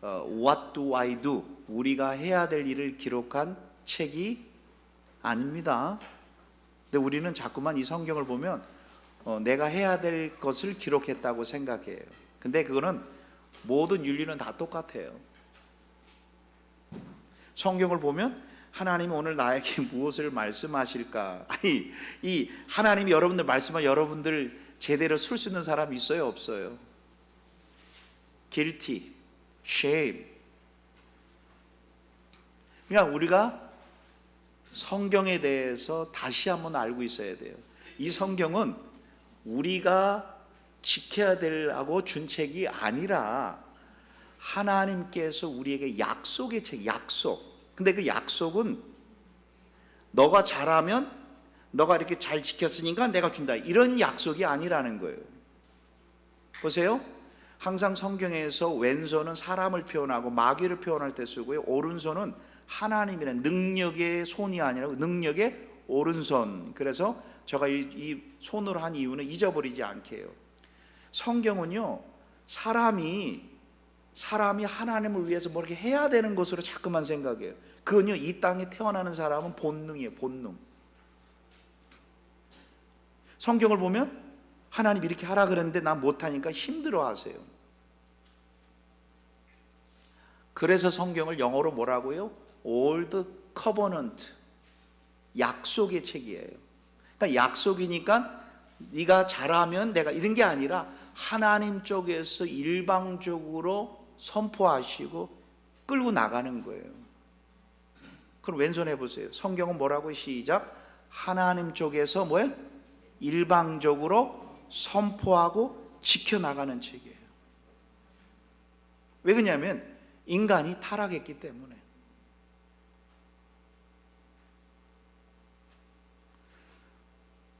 What do I do? 우리가 해야 될 일을 기록한 책이 아닙니다. 근데 우리는 자꾸만 이 성경을 보면 내가 해야 될 것을 기록했다고 생각해요. 근데 그거는 모든 윤리는 다 똑같아요. 성경을 보면 하나님이 오늘 나에게 무엇을 말씀하실까? 아니, 이 하나님이 여러분들 말씀을 여러분들 제대로 쓸 수 있는 사람 있어요, 없어요? guilty, shame. 그냥 우리가 성경에 대해서 다시 한번 알고 있어야 돼요. 이 성경은 우리가 지켜야 되라고 준 책이 아니라 하나님께서 우리에게 약속의 책, 약속. 근데 그 약속은 너가 잘하면 너가 이렇게 잘 지켰으니까 내가 준다, 이런 약속이 아니라는 거예요. 보세요. 항상 성경에서 왼손은 사람을 표현하고 마귀를 표현할 때 쓰고요, 오른손은 하나님이라는 능력의 손이 아니라 능력의 오른손. 그래서 제가 이 손으로 한 이유는 잊어버리지 않게 해요. 성경은요, 사람이 하나님을 위해서 뭐 이렇게 해야 되는 것으로 자꾸만 생각해요. 그건요, 이 땅에 태어나는 사람은 본능이에요, 본능. 성경을 보면 하나님 이렇게 하라 그랬는데 난 못하니까 힘들어 하세요. 그래서 성경을 영어로 뭐라고요? Old Covenant, 약속의 책이에요. 그러니까 약속이니까 네가 잘하면 내가, 이런 게 아니라 하나님 쪽에서 일방적으로 선포하시고 끌고 나가는 거예요. 그럼 왼손 해보세요. 성경은 뭐라고? 시작. 하나님 쪽에서 뭐예요? 일방적으로 선포하고 지켜나가는 책이에요. 왜 그러냐면 인간이 타락했기 때문에.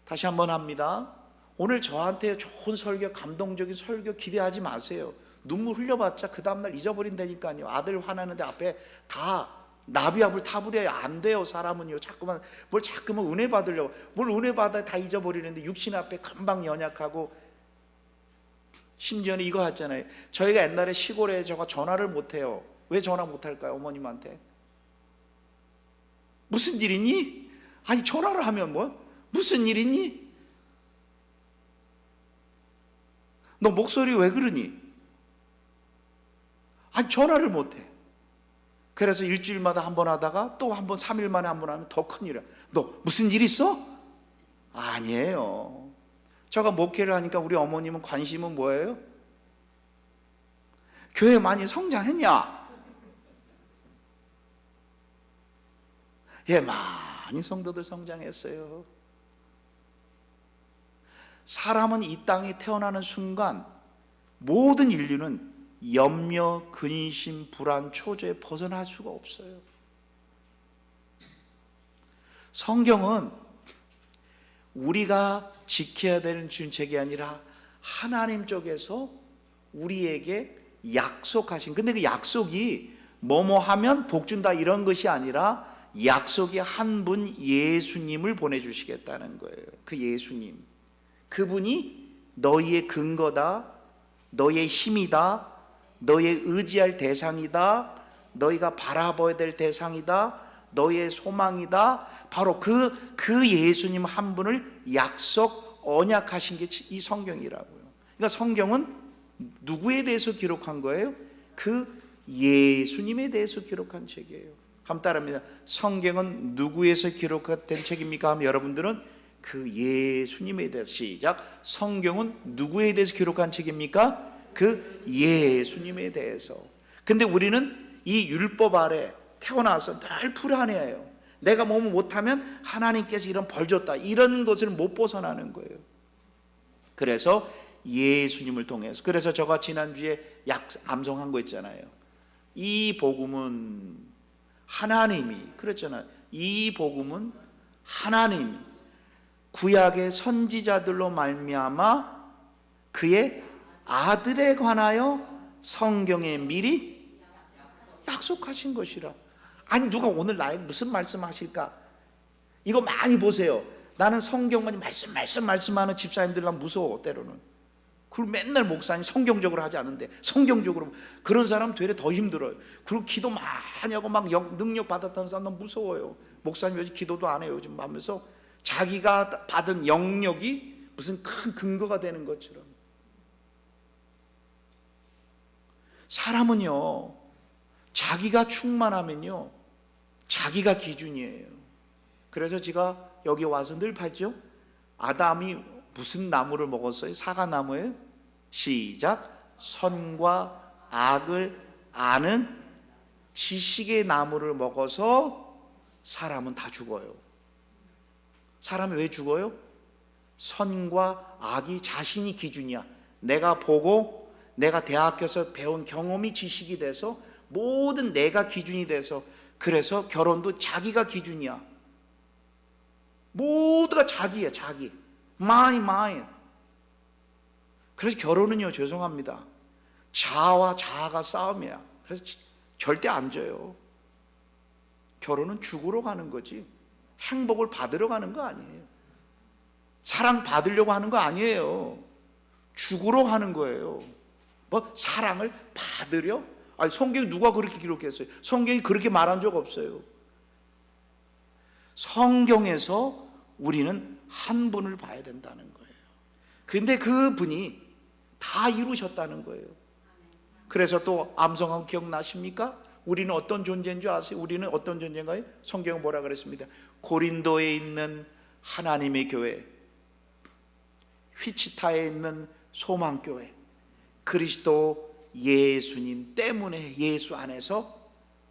다시 한번 합니다. 오늘 저한테 좋은 설교, 감동적인 설교 기대하지 마세요. 눈물 흘려봤자 그 다음날 잊어버린다니까요. 아들 화나는데 앞에 다 나비압을 타부려야 안 돼요. 사람은요, 자꾸만 은혜 받으려고, 뭘 은혜 받아 다 잊어버리는데 육신 앞에 금방 연약하고. 심지어는 이거 하잖아요. 저희가 옛날에 시골에 저가 전화를 못해요. 왜 전화 못할까요? 어머님한테 무슨 일 있니? 아니 전화를 하면 뭐 무슨 일 있니? 너 목소리 왜 그러니? 아니 전화를 못해. 그래서 일주일마다 한 번 하다가 또 한 번, 3일 만에 한 번 하면 더 큰일이야. 너 무슨 일 있어? 아니에요. 제가 목회를 하니까 우리 어머님은 관심은 뭐예요? 교회 많이 성장했냐? 예, 많이 성도들 성장했어요. 사람은 이 땅에 태어나는 순간 모든 인류는 염려, 근심, 불안, 초조에 벗어날 수가 없어요. 성경은 우리가 지켜야 되는 준책이 아니라 하나님 쪽에서 우리에게 약속하신, 근데 그 약속이 뭐뭐 하면 복 준다 이런 것이 아니라 약속이 한 분 예수님을 보내주시겠다는 거예요. 그 예수님, 그분이 너희의 근거다, 너희의 힘이다, 너희의 의지할 대상이다, 너희가 바라봐야 될 대상이다, 너희의 소망이다. 바로 그 예수님 한 분을 약속, 언약하신 게 이 성경이라고요. 그러니까 성경은 누구에 대해서 기록한 거예요? 그 예수님에 대해서 기록한 책이에요. 한번 따라합니다. 성경은 누구에서 기록된 책입니까? 하면 여러분들은 그 예수님에 대해서, 시작. 성경은 누구에 대해서 기록한 책입니까? 그 예수님에 대해서. 근데 우리는 이 율법 아래 태어나서 늘 불안해해요. 내가 뭐 못하면 하나님께서 이런 벌 줬다, 이런 것을 못 벗어나는 거예요. 그래서 예수님을 통해서, 그래서 제가 지난주에 암송한 거 있잖아요. 이 복음은 하나님이, 그랬잖아요. 이 복음은 하나님이 구약의 선지자들로 말미암아 그의 아들에 관하여 성경에 미리 약속하신 것이라. 아니 누가 오늘 나에게 무슨 말씀하실까? 이거 많이 보세요. 나는 성경만 말씀하는 집사님들 난 무서워. 때로는 그리고 맨날 목사님 성경적으로 하지 않는데 성경적으로, 그런 사람 되려 더 힘들어요. 그리고 기도 많이 하고 막 능력 받았다는 사람 너무 무서워요. 목사님 요즘 기도도 안 해요 요즘 하면서 자기가 받은 영역이 무슨 큰 근거가 되는 것처럼. 사람은요, 자기가 충만하면요 자기가 기준이에요. 그래서 제가 여기 와서 늘 봤죠. 아담이 무슨 나무를 먹었어요? 사과나무예요? 시작. 선과 악을 아는 지식의 나무를 먹어서 사람은 다 죽어요. 사람이 왜 죽어요? 선과 악이 자신이 기준이야. 내가 보고 내가 대학교에서 배운 경험이 지식이 돼서 모든 내가 기준이 돼서, 그래서 결혼도 자기가 기준이야. 모두가 자기야, 자기. mine. 그래서 결혼은요, 죄송합니다, 자아와 자아가 싸움이야. 그래서 절대 안 져요. 결혼은 죽으러 가는 거지 행복을 받으러 가는 거 아니에요. 사랑 받으려고 하는 거 아니에요. 죽으러 가는 거예요. 뭐 사랑을 받으려? 아니, 성경이 누가 그렇게 기록했어요? 성경이 그렇게 말한 적 없어요. 성경에서 우리는 한 분을 봐야 된다는 거예요. 근데 그 분이 다 이루셨다는 거예요. 그래서 또 암송한 기억나십니까? 우리는 어떤 존재인 줄 아세요? 우리는 어떤 존재인가요? 성경은 뭐라 그랬습니다. 고린도에 있는 하나님의 교회, 휘치타에 있는 소망교회, 그리스도 예수님 때문에, 예수 안에서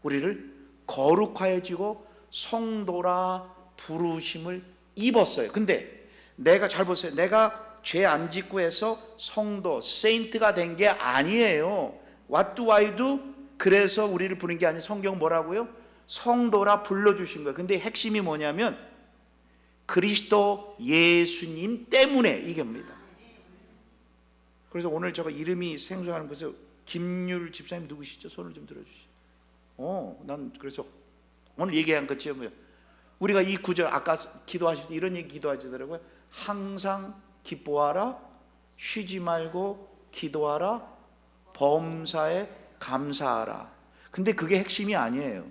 우리를 거룩하여지고 성도라 부르심을 입었어요. 근데 내가 잘 보세요. 내가 죄 안 짓고 해서 성도, 세인트가 된 게 아니에요. What do I do? 그래서 우리를 부른 게 아니에요. 성경 뭐라고요? 성도라 불러주신 거예요. 근데 핵심이 뭐냐면 그리스도 예수님 때문에 이겁니다. 그래서 오늘 제가 이름이 생소하는 곳에 김율 집사님 누구시죠? 손을 좀 들어주시죠. 난 그래서 오늘 얘기한 것처 우리가 이 구절 아까 기도하실 때 이런 얘기 기도하시더라고요. 항상 기뻐하라, 쉬지 말고 기도하라, 범사에 감사하라. 근데 그게 핵심이 아니에요.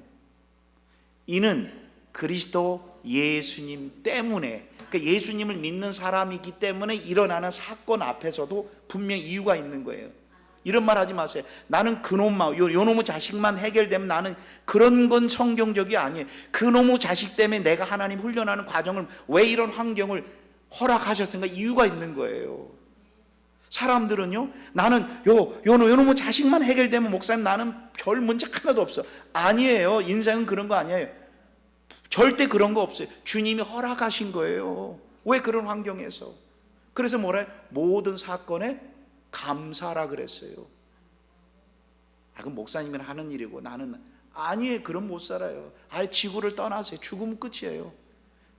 이는 그리스도 예수님 때문에, 그러니까 예수님을 믿는 사람이기 때문에 일어나는 사건 앞에서도 분명 이유가 있는 거예요. 이런 말 하지 마세요. 나는 그놈만, 요 놈의 자식만 해결되면 나는, 그런 건 성경적이 아니에요. 그놈의 자식 때문에 내가 하나님 훈련하는 과정을, 왜 이런 환경을 허락하셨는가, 이유가 있는 거예요. 사람들은요, 나는 요놈의 자식만 해결되면 목사님 나는 별 문제 하나도 없어. 아니에요. 인생은 그런 거 아니에요. 절대 그런 거 없어요. 주님이 허락하신 거예요. 왜 그런 환경에서? 그래서 뭐래? 모든 사건에 감사라 그랬어요. 그럼 목사님이 하는 일이고 나는 아니에요. 그럼 못 살아요. 아예 지구를 떠나세요. 죽으면 끝이에요.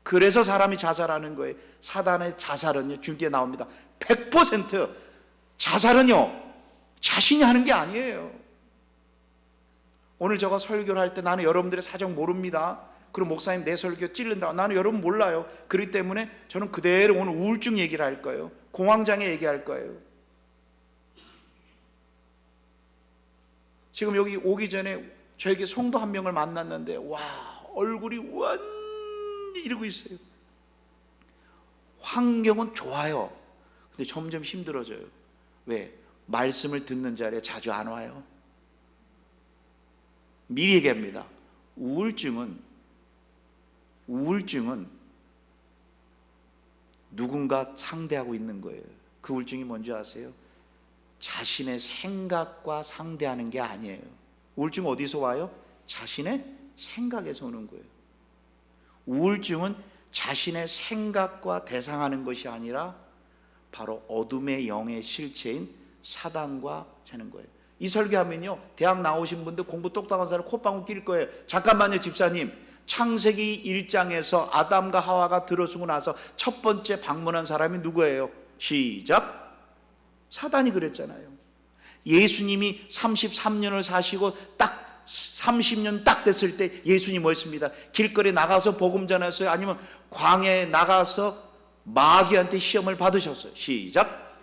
그래서 사람이 자살하는 거예요. 사단의 자살은요, 지금 뒤에 나옵니다. 100% 자살은요 자신이 하는 게 아니에요. 오늘 제가 설교를 할 때 나는 여러분들의 사정 모릅니다. 그리고 목사님 내 설교 찔른다, 나는 여러분 몰라요. 그렇기 때문에 저는 그대로 오늘 우울증 얘기를 할 거예요. 공황장애 얘기할 거예요. 지금 여기 오기 전에 저에게 성도 한 명을 만났는데, 와, 얼굴이 완전히 이러고 있어요. 환경은 좋아요. 근데 점점 힘들어져요. 왜? 말씀을 듣는 자리에 자주 안 와요. 미리 얘기합니다. 우울증은 누군가 상대하고 있는 거예요. 그 우울증이 뭔지 아세요? 자신의 생각과 상대하는 게 아니에요. 우울증은 어디서 와요? 자신의 생각에서 오는 거예요. 우울증은 자신의 생각과 대상하는 것이 아니라 바로 어둠의 영의 실체인 사단과 되는 거예요. 이 설교하면요, 대학 나오신 분들, 공부 똑똑한 사람 콧방울 낄 거예요. 잠깐만요 집사님, 창세기 1장에서 아담과 하와가 들어서고 나서 첫 번째 방문한 사람이 누구예요? 시작. 사단이 그랬잖아요. 예수님이 33년을 사시고 딱 30년 딱 됐을 때 예수님 뭐였습니다? 길거리에 나가서 복음 전했어요? 아니면 광야에 나가서 마귀한테 시험을 받으셨어요? 시작.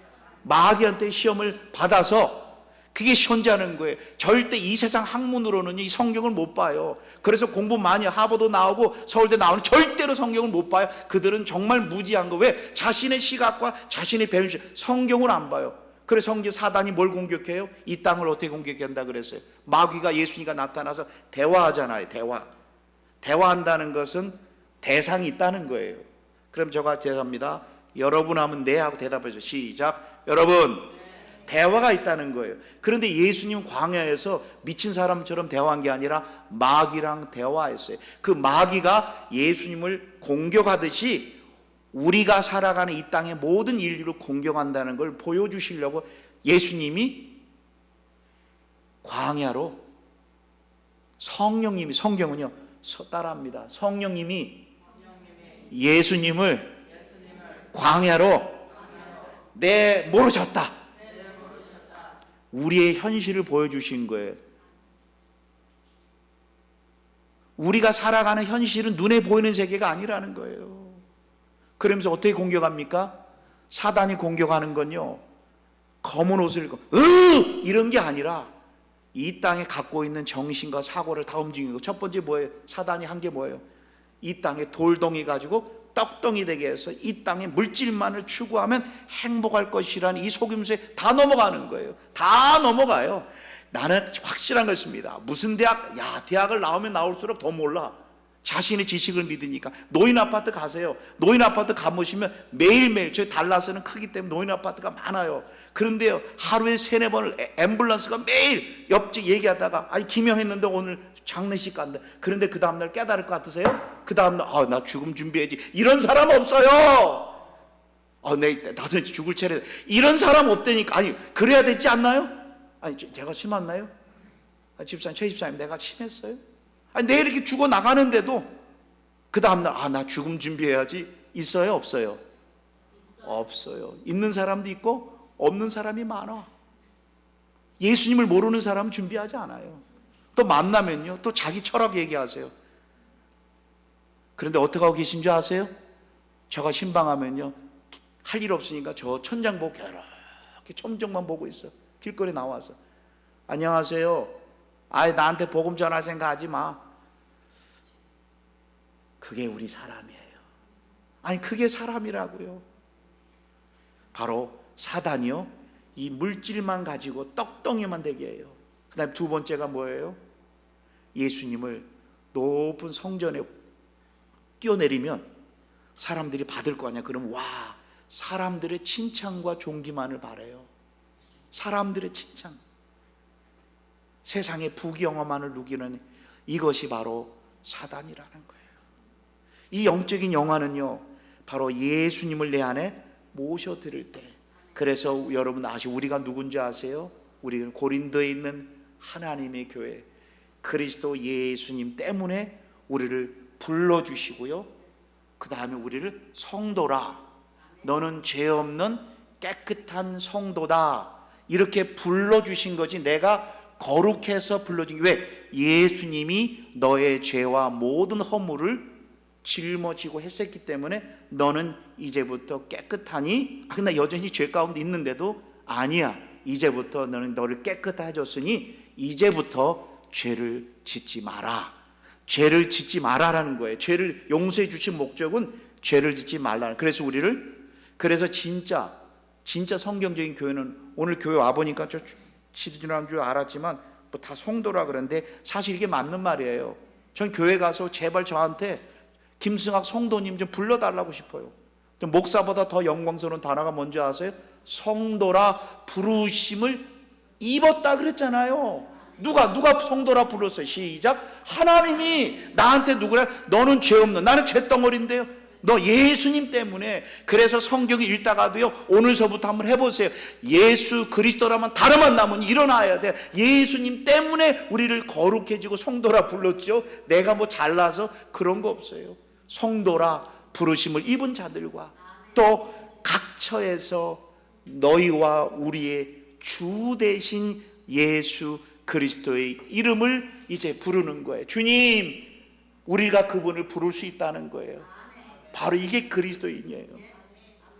마귀한테 시험을 받아서 그게 현자는 거예요. 절대 이 세상 학문으로는 이 성경을 못 봐요. 그래서 공부 많이 하버드 나오고 서울대 나오는 절대로 성경을 못 봐요. 그들은 정말 무지한 거. 왜? 자신의 시각과 자신의 배운 성경을 안 봐요. 그래서 성경 사단이 뭘 공격해요? 이 땅을 어떻게 공격한다 그랬어요? 마귀가 예수님과 나타나서 대화하잖아요. 대화한다는 것은 대상이 있다는 거예요. 그럼 제가 대답합니다. 여러분 하면 네 하고 대답해줘. 시작. 여러분, 대화가 있다는 거예요. 그런데 예수님 광야에서 미친 사람처럼 대화한 게 아니라 마귀랑 대화했어요. 그 마귀가 예수님을 공격하듯이 우리가 살아가는 이 땅의 모든 인류를 공격한다는 걸 보여주시려고 예수님이 광야로 성경은요 따라합니다. 성령님이 예수님을 광야로 내모르셨다. 우리의 현실을 보여주신 거예요. 우리가 살아가는 현실은 눈에 보이는 세계가 아니라는 거예요. 그러면서 어떻게 공격합니까? 사단이 공격하는 건요, 검은 옷을 입고 이런 게 아니라 이 땅에 갖고 있는 정신과 사고를 다 움직이고, 첫 번째 뭐예요? 사단이 한 게 뭐예요? 이 땅에 돌덩이 가지고 떡덩이 되게 해서 이 땅의 물질만을 추구하면 행복할 것이라는 이 속임수에 다 넘어가는 거예요. 다 넘어가요. 나는 확실한 것입니다. 무슨 대학? 야, 대학을 나오면 나올수록 더 몰라. 자신의 지식을 믿으니까. 노인 아파트 가세요. 노인 아파트 가보시면 매일매일, 저희 달라스는 크기 때문에 노인 아파트가 많아요. 그런데요, 하루에 3-4번을 앰뷸런스가 매일 옆집 얘기하다가, 아니 기명했는데 오늘 장례식 간다. 그런데 그 다음날 깨달을 것 같으세요? 그 다음날 나 죽음 준비해야지. 이런 사람 없어요. 나도 죽을 차례. 이런 사람 없다니까. 아니 그래야 되지 않나요? 아니 제가 심했나요? 집사님, 최 집사님, 내가 심했어요? 아니 내일 이렇게 죽어 나가는데도 그 다음날 나 죽음 준비해야지. 있어요 없어요? 없어요. 있는 사람도 있고 없는 사람이 많아. 예수님을 모르는 사람은 준비하지 않아요. 또 만나면요 또 자기 철학 얘기하세요. 그런데 어떻게 하고 계신 줄 아세요? 제가 신방하면요 할 일 없으니까 저 천장 보고 이렇게 천정만 보고 있어. 길거리 나와서 안녕하세요. 나한테 복음 전할 생각 하지 마. 그게 우리 사람이에요. 아니 그게 사람이라고요. 바로 사단이요 이 물질만 가지고 떡덩이만 되게 해요. 그 다음에 두 번째가 뭐예요? 예수님을 높은 성전에 뛰어내리면 사람들이 받을 거 아니야. 그럼 사람들의 칭찬과 존귀만을 바라요. 사람들의 칭찬, 세상의 부귀영화만을 누리는 이것이 바로 사단이라는 거예요. 이 영적인 영화는요 바로 예수님을 내 안에 모셔드릴 때. 그래서 여러분 우리가 누군지 아세요? 우리는 고린도에 있는 하나님의 교회, 그리스도 예수님 때문에 우리를 불러주시고요, 그 다음에 우리를 성도라, 너는 죄 없는 깨끗한 성도다, 이렇게 불러주신 거지. 내가 거룩해서 불러준 게 왜? 예수님이 너의 죄와 모든 허물을 짊어지고 했었기 때문에 너는 이제부터 깨끗하니. 근데 여전히 죄 가운데 있는데도 아니야, 이제부터 너를 깨끗하게 해줬으니 이제부터 죄를 짓지 마라. 죄를 짓지 마라라는 거예요. 죄를 용서해 주신 목적은 죄를 짓지 말라. 그래서 진짜 성경적인 교회는, 오늘 교회 와보니까 저 지난 줄 알았지만 뭐 다 성도라 그러는데 사실 이게 맞는 말이에요. 전 교회 가서 제발 저한테 김승학 성도님 좀 불러달라고 싶어요. 목사보다 더 영광스러운 단어가 뭔지 아세요? 성도라 부르심을 입었다 그랬잖아요. 누가 성도라 불렀어요? 시작. 하나님이 나한테 누구라? 너는 죄 없는, 나는 죄덩어리인데요, 너 예수님 때문에. 그래서 성경 읽다가도요 오늘서부터 한번 해보세요. 예수 그리스도라면 다름 안 나면 일어나야 돼. 예수님 때문에 우리를 거룩해지고 성도라 불렀죠. 내가 뭐 잘나서 그런 거 없어요. 성도라 부르심을 입은 자들과 또 각처에서 너희와 우리의 주 되신 예수 그리스도의 이름을 이제 부르는 거예요. 주님, 우리가 그분을 부를 수 있다는 거예요. 바로 이게 그리스도인이에요.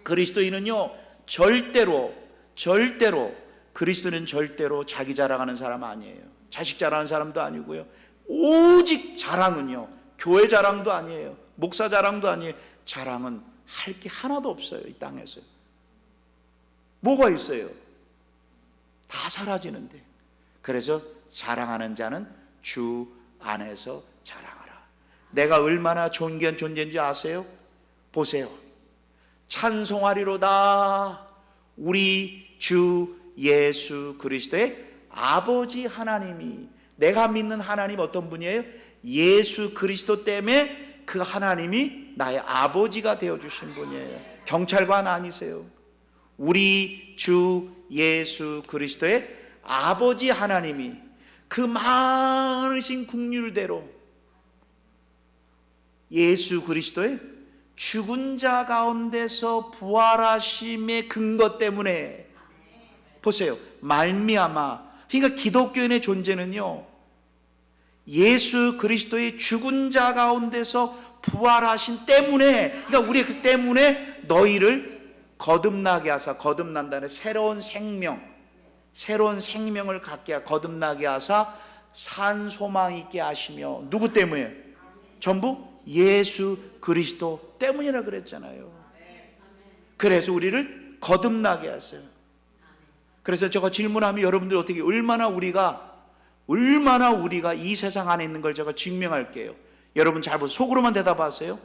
그리스도인은요 절대로 절대로, 그리스도는 절대로 자기 자랑하는 사람 아니에요. 자식 자랑하는 사람도 아니고요. 오직 자랑은요, 교회 자랑도 아니에요. 목사 자랑도 아니에요. 자랑은 할 게 하나도 없어요. 이 땅에서 뭐가 있어요? 다 사라지는데. 그래서 자랑하는 자는 주 안에서 자랑하라. 내가 얼마나 존귀한 존재인지 아세요? 보세요. 찬송하리로다 우리 주 예수 그리스도의 아버지 하나님이. 내가 믿는 하나님 어떤 분이에요? 예수 그리스도 때문에 그 하나님이 나의 아버지가 되어주신 분이에요. 경찰관 아니세요. 우리 주 예수 그리스도의 아버지 하나님이 그 많으신 긍휼대로 예수 그리스도의 죽은 자 가운데서 부활하심의 근거 때문에, 보세요, 말미암아. 그러니까 기독교인의 존재는요, 예수 그리스도의 죽은 자 가운데서 부활하신 때문에, 그러니까 우리 그 때문에 너희를 거듭나게 하사, 거듭난다는 새로운 생명, 새로운 생명을 갖게 하사, 거듭나게 하사 산 소망 있게 하시며. 누구 때문에? 전부 예수 그리스도 때문이라 그랬잖아요. 그래서 우리를 거듭나게 하세요. 그래서 제가 질문하면 여러분들 어떻게, 얼마나 우리가 이 세상 안에 있는 걸 제가 증명할게요. 여러분 잘 보세요. 속으로만 대답하세요.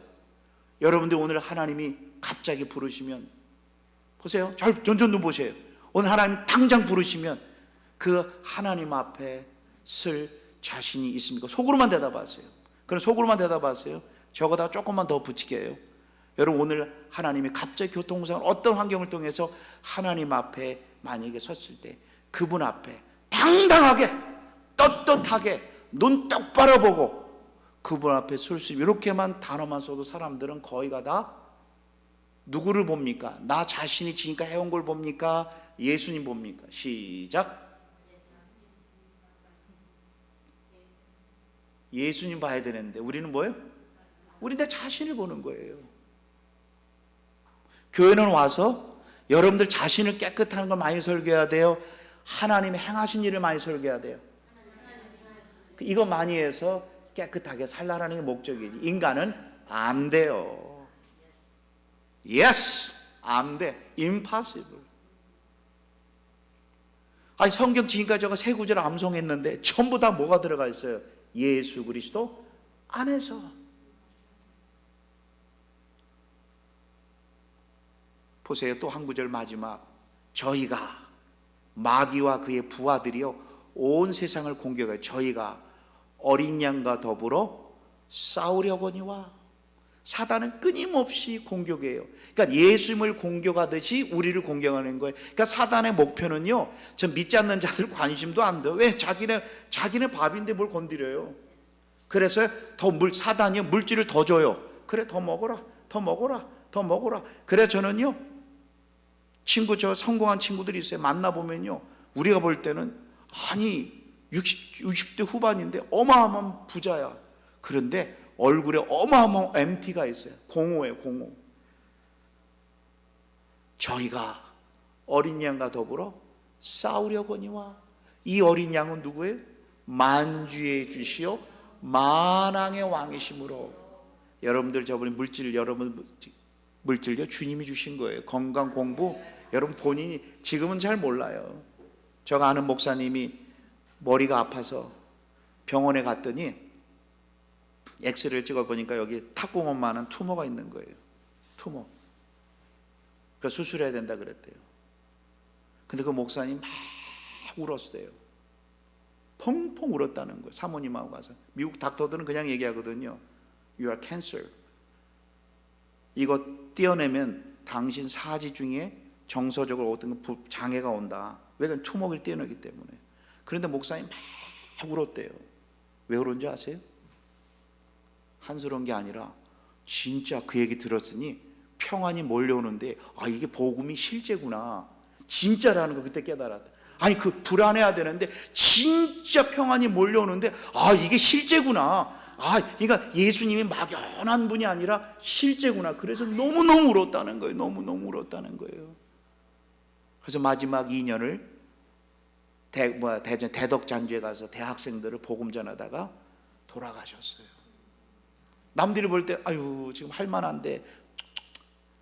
여러분들 오늘 하나님이 갑자기 부르시면, 보세요, 잘 전전 눈 보세요. 오늘 하나님 당장 부르시면 그 하나님 앞에 설 자신이 있습니까? 속으로만 대답하세요. 그럼 속으로만 대답하세요. 저거다 조금만 더 붙이게요. 여러분 오늘 하나님이 갑자기 교통상을 어떤 환경을 통해서 하나님 앞에 만약에 섰을 때 그분 앞에 당당하게 떳떳하게 눈 똑바로 보고 그분 앞에 설 수 있는, 이렇게만 단어만 써도 사람들은 거의가 다 누구를 봅니까? 나 자신이 지금까지 해온 걸 봅니까? 예수님 봅니까? 시작. 예수님 봐야 되는데 우리는 뭐예요? 우리 내 자신을 보는 거예요. 교회는 와서 여러분들 자신을 깨끗하는 걸 많이 설교해야 돼요? 하나님의 행하신 일을 많이 설교해야 돼요? 이거 많이 해서 깨끗하게 살라라는 게 목적이지. 인간은 안 돼요. Yes, 안 돼. Impossible. 아니 성경 지금까지 제가 세 구절 암송했는데 전부 다 뭐가 들어가 있어요? 예수 그리스도 안에서. 보세요. 또 한 구절 마지막. 저희가 마귀와 그의 부하들이요 온 세상을 공격해 저희가 어린 양과 더불어 싸우려거니와. 사단은 끊임없이 공격해요. 그러니까 예수님을 공격하듯이 우리를 공격하는 거예요. 그러니까 사단의 목표는요, 전 믿지 않는 자들 관심도 안 돼요. 왜? 자기네 밥인데 뭘 건드려요. 그래서 사단이 물질을 더 줘요. 그래, 더 먹어라, 더 먹어라, 더 먹어라. 그래서 저는요, 저 성공한 친구들이 있어요. 만나보면요, 우리가 볼 때는 아니 60대 후반인데 어마어마한 부자야. 그런데 얼굴에 어마어마한 MT가 있어요. 공허예요, 공허. 저희가 어린 양과 더불어 싸우려거니와. 이 어린 양은 누구예요? 만주의 주시오 만왕의 왕이심으로. 여러분들 저번에 물질요 주님이 주신 거예요. 건강, 공부, 여러분 본인이 지금은 잘 몰라요. 제가 아는 목사님이 머리가 아파서 병원에 갔더니 엑스레이를 찍어보니까 여기 탁구공만한 투머가 있는 거예요. 투머. 그래서 수술해야 된다 그랬대요. 근데 그 목사님 막 울었어요. 펑펑 울었다는 거예요. 사모님하고 가서. 미국 닥터들은 그냥 얘기하거든요. You are cancer. 이거 떼어내면 당신 사지 중에 정서적으로 어떤 장애가 온다. 왜? 투머를 떼어내기 때문에. 그런데 목사님 막 울었대요. 왜 그런지 아세요? 한스러운 게 아니라 진짜 그 얘기 들었으니 평안이 몰려오는데, 아, 이게 복음이 실제구나, 진짜라는 거 그때 깨달았다. 아니 그 불안해야 되는데 진짜 평안이 몰려오는데, 아, 이게 실제구나. 아, 그러니까 예수님이 막연한 분이 아니라 실제구나. 그래서 너무너무 울었다는 거예요. 너무너무 울었다는 거예요. 그래서 마지막 2년을 대전 대덕장주에 가서 대학생들을 복음 전하다가 돌아가셨어요. 남들이 볼 때 아유 지금 할만한데,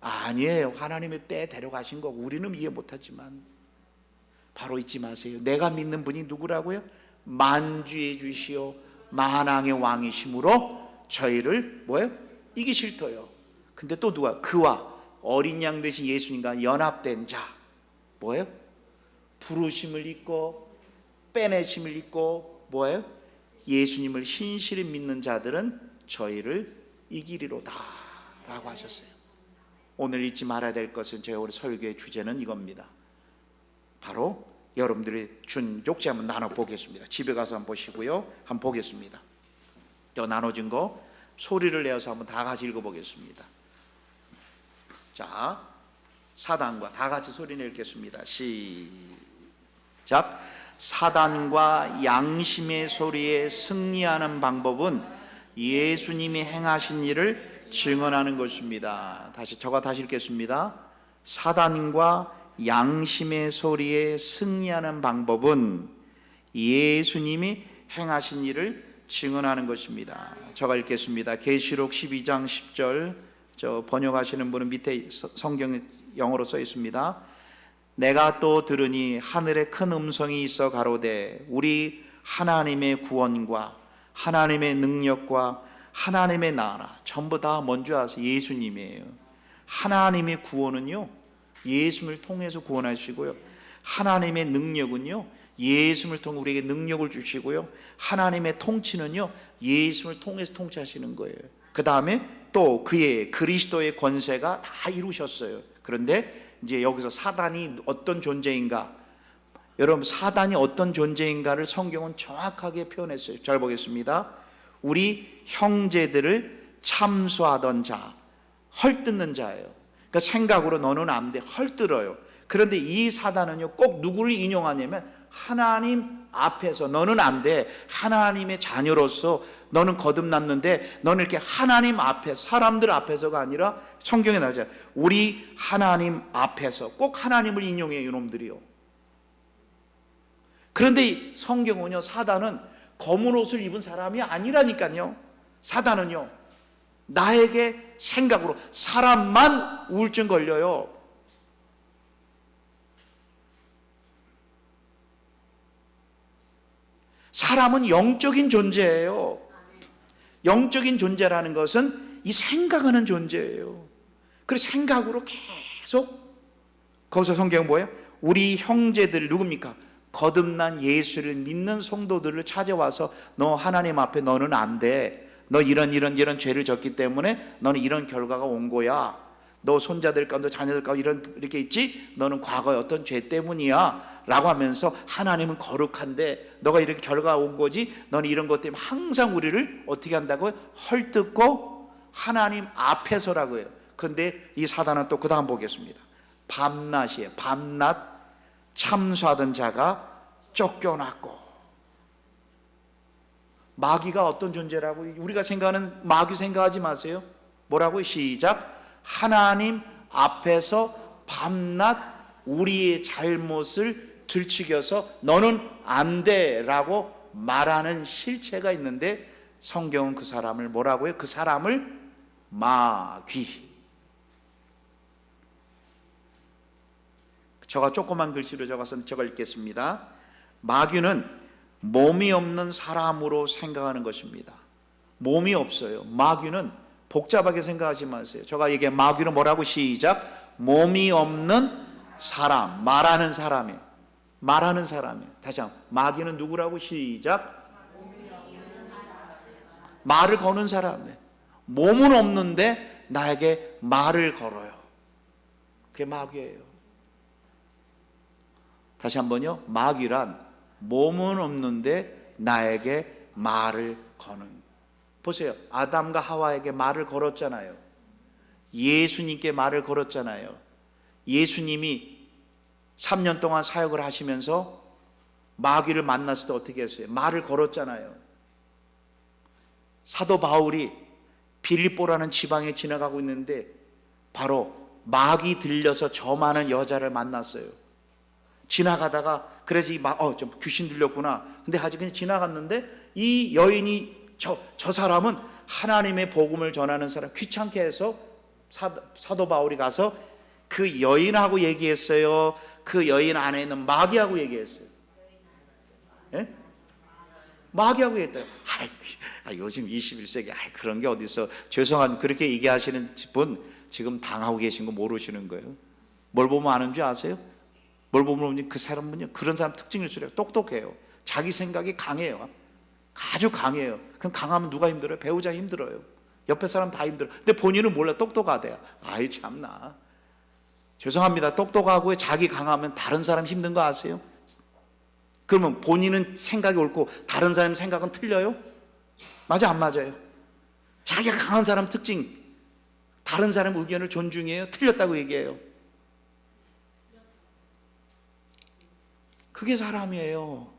아니에요. 하나님의 때에 데려가신 거고 우리는 이해 못하지만 바로 잊지 마세요. 내가 믿는 분이 누구라고요? 만주의 주시오 만왕의 왕이심으로 저희를 뭐예요? 이기실 터요. 근데 또 누가? 그와 어린 양 되신 예수님과 연합된 자, 뭐예요? 부르심을 입고 빼내심을 입고 뭐예요? 예수님을 신실히 믿는 자들은 저희를 이기리로다 라고 하셨어요. 오늘 잊지 말아야 될 것은, 제가 오늘 설교의 주제는 이겁니다. 바로 여러분들이 준 쪽지 한번 나눠보겠습니다. 집에 가서 한번 보시고요, 한번 보겠습니다. 또 나눠진 거 소리를 내어서 한번 다 같이 읽어보겠습니다. 자, 사단과 다 같이 소리 내 읽겠습니다. 시작. 사단과 양심의 소리에 승리하는 방법은 예수님이 행하신 일을 증언하는 것입니다. 저가 다시 읽겠습니다. 사단과 양심의 소리에 승리하는 방법은 예수님이 행하신 일을 증언하는 것입니다. 저가 읽겠습니다. 계시록 12장 10절, 저 번역하시는 분은 밑에 성경 영어로 써 있습니다. 내가 또 들으니 하늘에 큰 음성이 있어 가로되 우리 하나님의 구원과 하나님의 능력과 하나님의 나라, 전부 다 뭔지 아세요? 예수님이에요. 하나님의 구원은요, 예수님을 통해서 구원하시고요, 하나님의 능력은요, 예수님을 통해 우리에게 능력을 주시고요, 하나님의 통치는요, 예수님을 통해서 통치하시는 거예요. 그 다음에 또 그의 그리스도의 권세가 다 이루셨어요. 그런데 이제 여기서 사단이 어떤 존재인가, 여러분 사단이 어떤 존재인가를 성경은 정확하게 표현했어요. 잘 보겠습니다. 우리 형제들을 참수하던 자, 헐뜯는 자예요. 그러니까 생각으로 너는 안 돼, 헐뜯어요. 그런데 이 사단은요, 꼭 누구를 인용하냐면 하나님 앞에서 너는 안 돼, 하나님의 자녀로서 너는 거듭났는데 너는 이렇게 하나님 앞에서, 사람들 앞에서가 아니라 성경에 나오잖아요. 우리 하나님 앞에서, 꼭 하나님을 인용해요, 이놈들이요. 그런데 이 성경은요, 사단은 검은 옷을 입은 사람이 아니라니까요. 사단은요, 나에게 생각으로, 사람만 우울증 걸려요. 사람은 영적인 존재예요. 영적인 존재라는 것은 이 생각하는 존재예요. 그래서 생각으로 계속, 거기서 성경은 뭐예요? 우리 형제들 누굽니까? 거듭난 예수를 믿는 성도들을 찾아와서 너 하나님 앞에 너는 안 돼, 너 이런 죄를 졌기 때문에 너는 이런 결과가 온 거야, 너 손자들 가운데 자녀들 가운데 이렇게 있지, 너는 과거에 어떤 죄 때문이야 라고 하면서 하나님은 거룩한데 너가 이렇게 결과가 온 거지, 너는 이런 것 때문에 항상 우리를 어떻게 한다고요? 헐뜯고 하나님 앞에서라고 해요. 그런데 이 사단은 또 그 다음 보겠습니다. 밤낮이에요. 밤낮 참수하던 자가 쫓겨났고. 마귀가 어떤 존재라고? 우리가 생각하는 마귀 생각하지 마세요. 뭐라고요? 시작. 하나님 앞에서 밤낮 우리의 잘못을 들추겨서 너는 안 돼 라고 말하는 실체가 있는데, 성경은 그 사람을 뭐라고요? 그 사람을 마귀. 제가 조그만 글씨로 적어서 제가 읽겠습니다. 마귀는 몸이 없는 사람으로 생각하는 것입니다. 몸이 없어요. 마귀는 복잡하게 생각하지 마세요. 제가 얘기한 마귀는 뭐라고? 시작. 몸이 없는 사람, 말하는 사람이에요. 말하는 사람이에요. 다시 한번, 마귀는 누구라고? 시작. 말을 거는 사람이에요. 몸은 없는데 나에게 말을 걸어요. 그게 마귀예요. 다시 한번요. 마귀란 몸은 없는데 나에게 말을 거는. 보세요. 아담과 하와에게 말을 걸었잖아요. 예수님께 말을 걸었잖아요. 예수님이 3년 동안 사역을 하시면서 마귀를 만났을 때 어떻게 했어요? 말을 걸었잖아요. 사도 바울이 빌립보라는 지방에 지나가고 있는데 바로 마귀 들려서 저 많은 여자를 만났어요. 지나가다가 그래서 좀 귀신 들렸구나. 근데 아직 그냥 지나갔는데 이 여인이 저 사람은 하나님의 복음을 전하는 사람, 귀찮게 해서 사도 바울이 가서 그 여인하고 얘기했어요? 그 여인 안에 있는 마귀하고 얘기했어요? 예? 마귀하고 얘기했대요. 요즘 21세기 그런 게 어딨어. 죄송한 그렇게 얘기하시는 분 지금 당하고 계신 거 모르시는 거예요. 뭘 보면 아는 줄 아세요? 뭘 보면 그 사람은요, 그런 사람 특징일 수 있어요. 똑똑해요. 자기 생각이 강해요. 아주 강해요. 그럼 강하면 누가 힘들어요? 배우자 힘들어요. 옆에 사람 다 힘들어요. 근데 본인은 몰라. 똑똑하대요. 아이 참나. 죄송합니다. 똑똑하고 자기 강하면 다른 사람 힘든 거 아세요? 그러면 본인은 생각이 옳고 다른 사람 생각은 틀려요? 맞아 안 맞아요? 자기가 강한 사람 특징, 다른 사람 의견을 존중해요? 틀렸다고 얘기해요? 그게 사람이에요.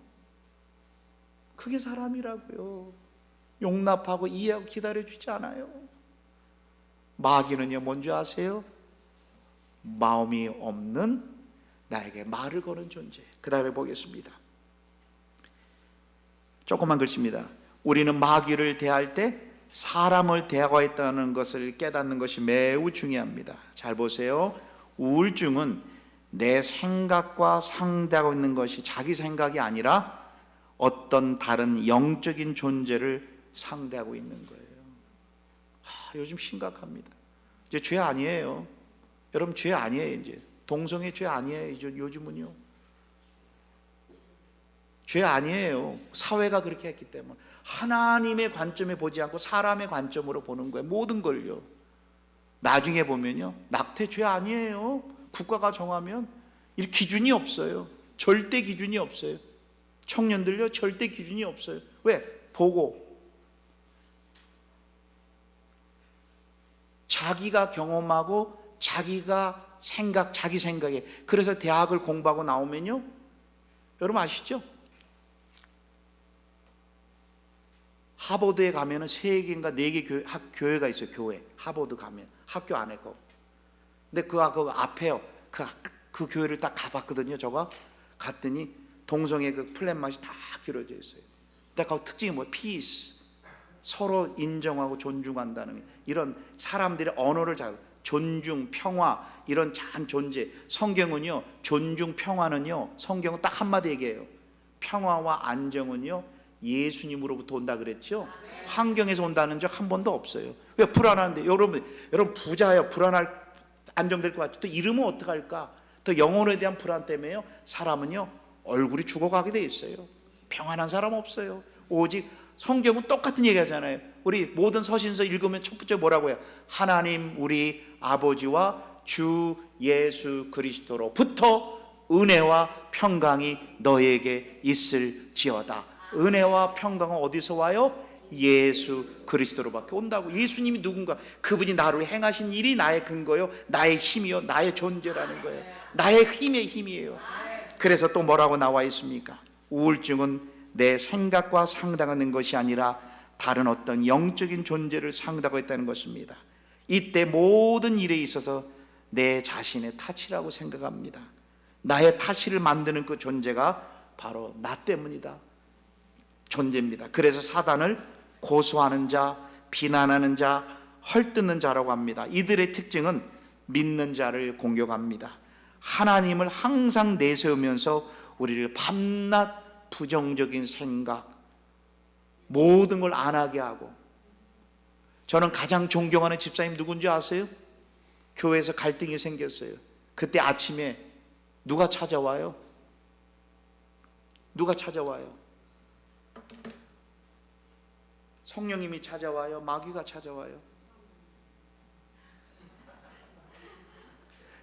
그게 사람이라고요. 용납하고 이해하고 기다려주지 않아요. 마귀는요 뭔지 아세요? 마음이 없는 나에게 말을 거는 존재. 그 다음에 보겠습니다. 조그만 글씨입니다. 우리는 마귀를 대할 때 사람을 대하고 있다는 것을 깨닫는 것이 매우 중요합니다. 잘 보세요. 우울증은 내 생각과 상대하고 있는 것이 자기 생각이 아니라 어떤 다른 영적인 존재를 상대하고 있는 거예요. 요즘 심각합니다. 이제 죄 아니에요. 여러분 죄 아니에요. 이제 동성애 죄 아니에요. 이제 요즘은요. 죄 아니에요. 사회가 그렇게 했기 때문에. 하나님의 관점에 보지 않고 사람의 관점으로 보는 거예요. 모든 걸요. 나중에 보면요, 낙태 죄 아니에요. 국가가 정하면 이 기준이 없어요. 절대 기준이 없어요. 청년들요 절대 기준이 없어요. 왜? 보고 자기가 경험하고 자기가 자기 생각에. 그래서 대학을 공부하고 나오면요, 여러분 아시죠? 하버드에 가면은 3개인가 4개 교회가 있어요. 교회. 하버드 가면 학교 안에 거. 근데 그 앞에요. 그 교회를 딱 가봤거든요. 저가 갔더니 동성애 그 플랫맛이 다 길어져 있어요. 근데 그 특징이 뭐예요? 피스. 서로 인정하고 존중한다는 이런 사람들의 언어를 잘 존중, 평화 이런 참 존재. 성경은요 존중, 평화는요 성경은 딱 한마디 얘기해요. 평화와 안정은요 예수님으로부터 온다 그랬죠. 환경에서 온다는 적 한 번도 없어요. 왜? 불안한데. 여러분 부자예요. 안정될 것 같죠. 또 잃으면 어떡할까? 또 영혼에 대한 불안 때문에요 사람은요 얼굴이 죽어가게 돼 있어요. 평안한 사람 없어요. 오직 성경은 똑같은 얘기 하잖아요. 우리 모든 서신서 읽으면 첫 번째 뭐라고 해요? 하나님 우리 아버지와 주 예수 그리스도로부터 은혜와 평강이 너에게 있을지어다. 은혜와 평강은 어디서 와요? 예수 그리스도로밖에 온다고. 예수님이 누군가? 그분이 나로 행하신 일이 나의 근거요, 나의 힘이요, 나의 존재라는 거예요. 나의 힘의 힘이에요. 그래서 또 뭐라고 나와 있습니까? 우울증은 내 생각과 상당하는 것이 아니라 다른 어떤 영적인 존재를 상대하고 있다는 것입니다. 이때 모든 일에 있어서 내 자신의 탓이라고 생각합니다. 나의 탓을 만드는 그 존재가 바로 나 때문이다. 존재입니다. 그래서 사단을 고소하는 자, 비난하는 자, 헐뜯는 자라고 합니다. 이들의 특징은 믿는 자를 공격합니다. 하나님을 항상 내세우면서 우리를 밤낮 부정적인 생각, 모든 걸 안 하게 하고. 저는 가장 존경하는 집사님 누군지 아세요? 교회에서 갈등이 생겼어요. 그때 아침에 누가 찾아와요? 누가 찾아와요? 성령님이 찾아와요? 마귀가 찾아와요?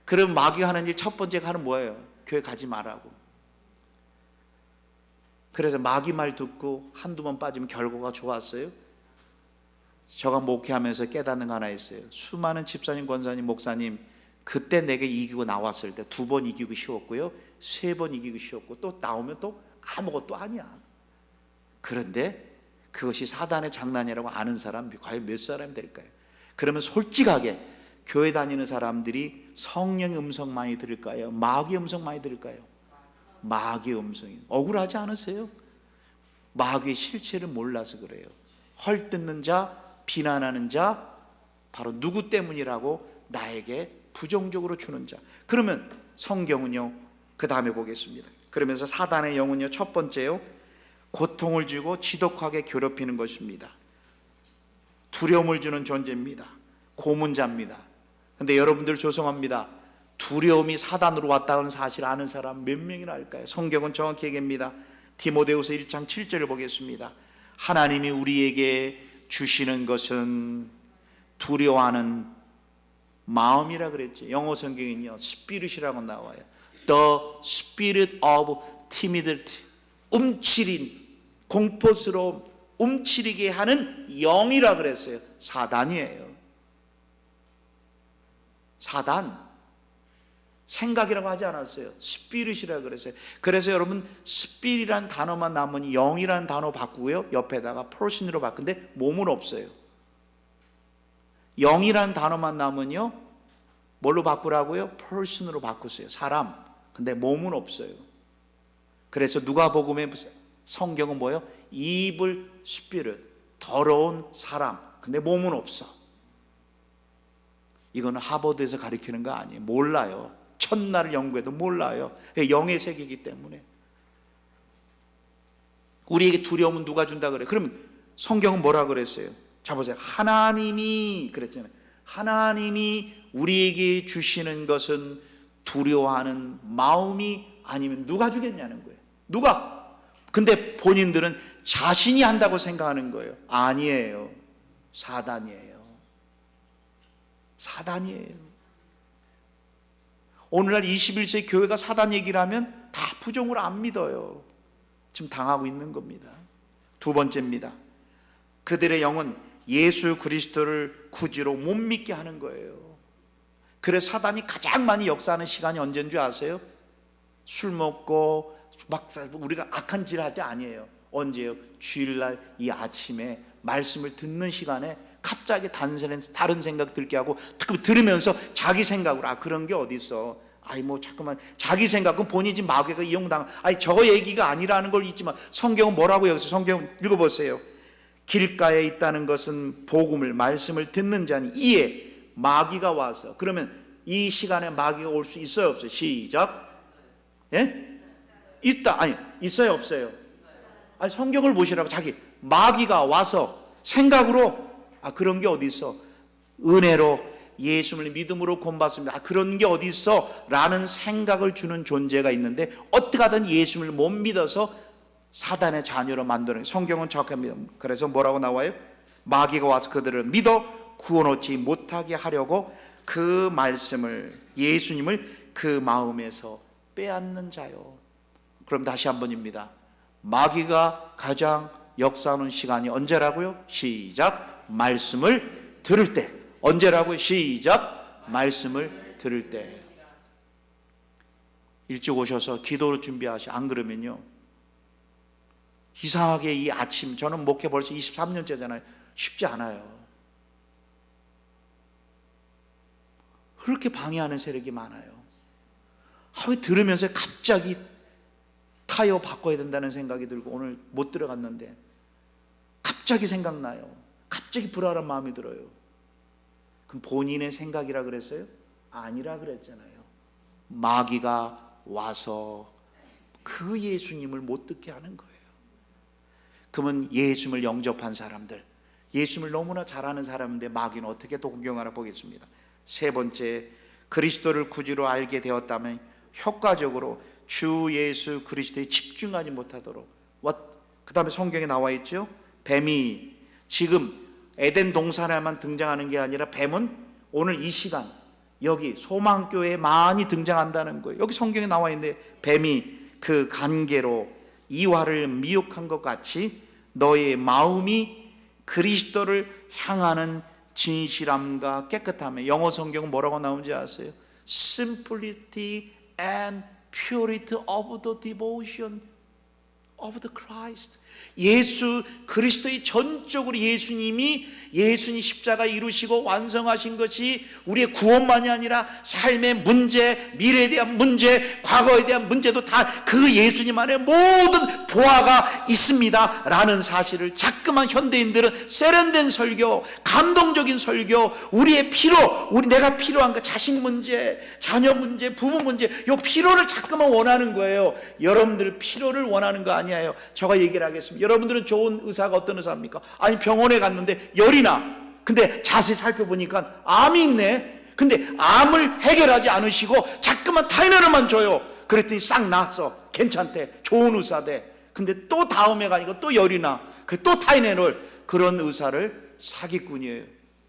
그럼 마귀가 하는 일 첫 번째가 하는 뭐예요? 교회 가지 말라고. 그래서 마귀 말 듣고 한두 번 빠지면 결과가 좋았어요? 저가 목회하면서 깨닫는 거 하나 있어요. 수많은 집사님, 권사님, 목사님 그때 내게 이기고 나왔을 때 2번 이기고 쉬웠고요, 3번 이기고 쉬웠고, 또 나오면 또 아무것도 아니야. 그런데 그것이 사단의 장난이라고 아는 사람 과연 몇 사람이 될까요? 그러면 솔직하게 교회 다니는 사람들이 성령의 음성 많이 들을까요? 마귀의 음성 많이 들을까요? 마귀의 음성이. 억울하지 않으세요? 마귀의 실체를 몰라서 그래요. 헐뜯는 자, 비난하는 자, 바로 누구 때문이라고 나에게 부정적으로 주는 자. 그러면 성경은요, 그 다음에 보겠습니다. 그러면서 사단의 영은요, 첫 번째요, 고통을 주고 지독하게 괴롭히는 것입니다. 두려움을 주는 존재입니다. 고문자입니다. 근데 여러분들 죄송합니다. 두려움이 사단으로 왔다는 사실 아는 사람 몇 명이나 할까요? 성경은 정확히 얘기합니다. 디모데후서 1장 7절을 보겠습니다. 하나님이 우리에게 주시는 것은 두려워하는 마음이라 그랬죠. 영어 성경은요, spirit이라고 나와요. The spirit of timidity. 움츠린, 공포스러움, 움츠리게 하는 영이라 그랬어요. 사단이에요. 사단. 생각이라고 하지 않았어요. 스피릿이라고 그랬어요. 그래서 여러분, 스피릿이라는 단어만 남으니 영이라는 단어 바꾸고요, 옆에다가 person으로 바꾼데 몸은 없어요. 영이라는 단어만 남으면요, 뭘로 바꾸라고요? person으로 바꾸세요. 사람. 근데 몸은 없어요. 그래서 누가복음의 성경은 뭐예요? evil spirit, 더러운 사람. 근데 몸은 없어. 이거는 하버드에서 가르치는 거 아니에요. 몰라요. 첫날을 연구해도 몰라요. 영의 세계이기 때문에. 우리에게 두려움은 누가 준다 그래요? 그러면 성경은 뭐라 그랬어요? 자 보세요. 하나님이 그랬잖아요. 하나님이 우리에게 주시는 것은 두려워하는 마음이 아니면 누가 주겠냐는 거예요. 누가? 근데 본인들은 자신이 한다고 생각하는 거예요. 아니에요. 사단이에요. 사단이에요. 오늘날 21세기 교회가 사단 얘기를 하면 다 부정으로 안 믿어요. 지금 당하고 있는 겁니다. 두 번째입니다. 그들의 영은 예수 그리스도를 구주로 못 믿게 하는 거예요. 그래서 사단이 가장 많이 역사하는 시간이 언제인 줄 아세요? 술 먹고 막 우리가 악한 짓을 할 때 아니에요. 언제요? 주일날 이 아침에 말씀을 듣는 시간에 갑자기 다른 생각 들게 하고, 특히 들으면서 자기 생각으로, 그런 게 어디 있어? 뭐 자꾸만 자기 생각은 본인이 마귀가 이용당. 저 얘기가 아니라는 걸 잊지만 성경은 뭐라고 여기서 성경 읽어보세요. 길가에 있다는 것은 복음을, 말씀을 듣는 자니 이에 마귀가 와서. 그러면 이 시간에 마귀가 올 수 있어요, 없어요? 시작. 예? 있다. 있어요, 없어요? 성경을 보시라고. 자기 마귀가 와서 생각으로, 그런 게 어디 있어? 은혜로 예수를 믿음으로 구원받습니다. 그런 게 어디 있어? 라는 생각을 주는 존재가 있는데, 어떻게 하든 예수를 못 믿어서 사단의 자녀로 만드는, 성경은 정확합니다. 그래서 뭐라고 나와요? 마귀가 와서 그들을 믿어 구원 얻지 못하게 하려고 그 말씀을, 예수님을 그 마음에서 빼앗는 자요. 그럼 다시 한 번입니다. 마귀가 가장 역사하는 시간이 언제라고요? 시작. 말씀을 들을 때. 언제라고요? 시작. 말씀을 들을 때. 일찍 오셔서 기도로 준비하시. 안 그러면요, 이상하게 이 아침, 저는 목회 벌써 23년째잖아요. 쉽지 않아요. 그렇게 방해하는 세력이 많아요. 왜 들으면서 갑자기 타이어 바꿔야 된다는 생각이 들고, 오늘 못 들어갔는데 갑자기 생각나요. 갑자기 불안한 마음이 들어요. 그럼 본인의 생각이라 그랬어요? 아니라 그랬잖아요. 마귀가 와서 그 예수님을 못 듣게 하는 거예요. 그러면 예수님을 영접한 사람들, 예수님을 너무나 잘하는 사람인데 마귀는 어떻게 동경하나 보겠습니다. 세 번째, 그리스도를 구주로 알게 되었다면 효과적으로 주 예수 그리스도에 집중하지 못하도록. 그 다음에 성경에 나와 있죠. 뱀이, 지금 에덴 동산에만 등장하는 게 아니라 뱀은 오늘 이 시간 여기 소망교회에 많이 등장한다는 거예요. 여기 성경에 나와 있는데, 뱀이 그 간계로 이와를 미혹한 것 같이 너의 마음이 그리스도를 향하는 진실함과 깨끗함에. 영어 성경은 뭐라고 나오는지 아세요? Simplicity and purity of the devotion of the Christ. 예수 그리스도의 전적으로 예수님 십자가 이루시고 완성하신 것이 우리의 구원만이 아니라 삶의 문제, 미래에 대한 문제, 과거에 대한 문제도 다 그 예수님 안에 모든 보화가 있습니다 라는 사실을 자꾸만 현대인들은 세련된 설교, 감동적인 설교, 우리의 피로, 내가 필요한 거, 자식 문제, 자녀 문제, 부부 문제, 요 피로를 자꾸만 원하는 거예요. 여러분들 피로를 원하는 거 아니에요. 제가 얘기를 하겠습니다. 여러분들은 좋은 의사가 어떤 의사입니까? 아니 병원에 갔는데 열이 나. 근데 자세히 살펴보니까 암이 있네. 근데 암을 해결하지 않으시고 자꾸만 타이레놀만 줘요. 그랬더니 싹 났어. 괜찮대. 좋은 의사대. 근데 또 다음에 가니까 또 열이 나. 또 타이레놀. 그런 의사를 사기꾼이에요.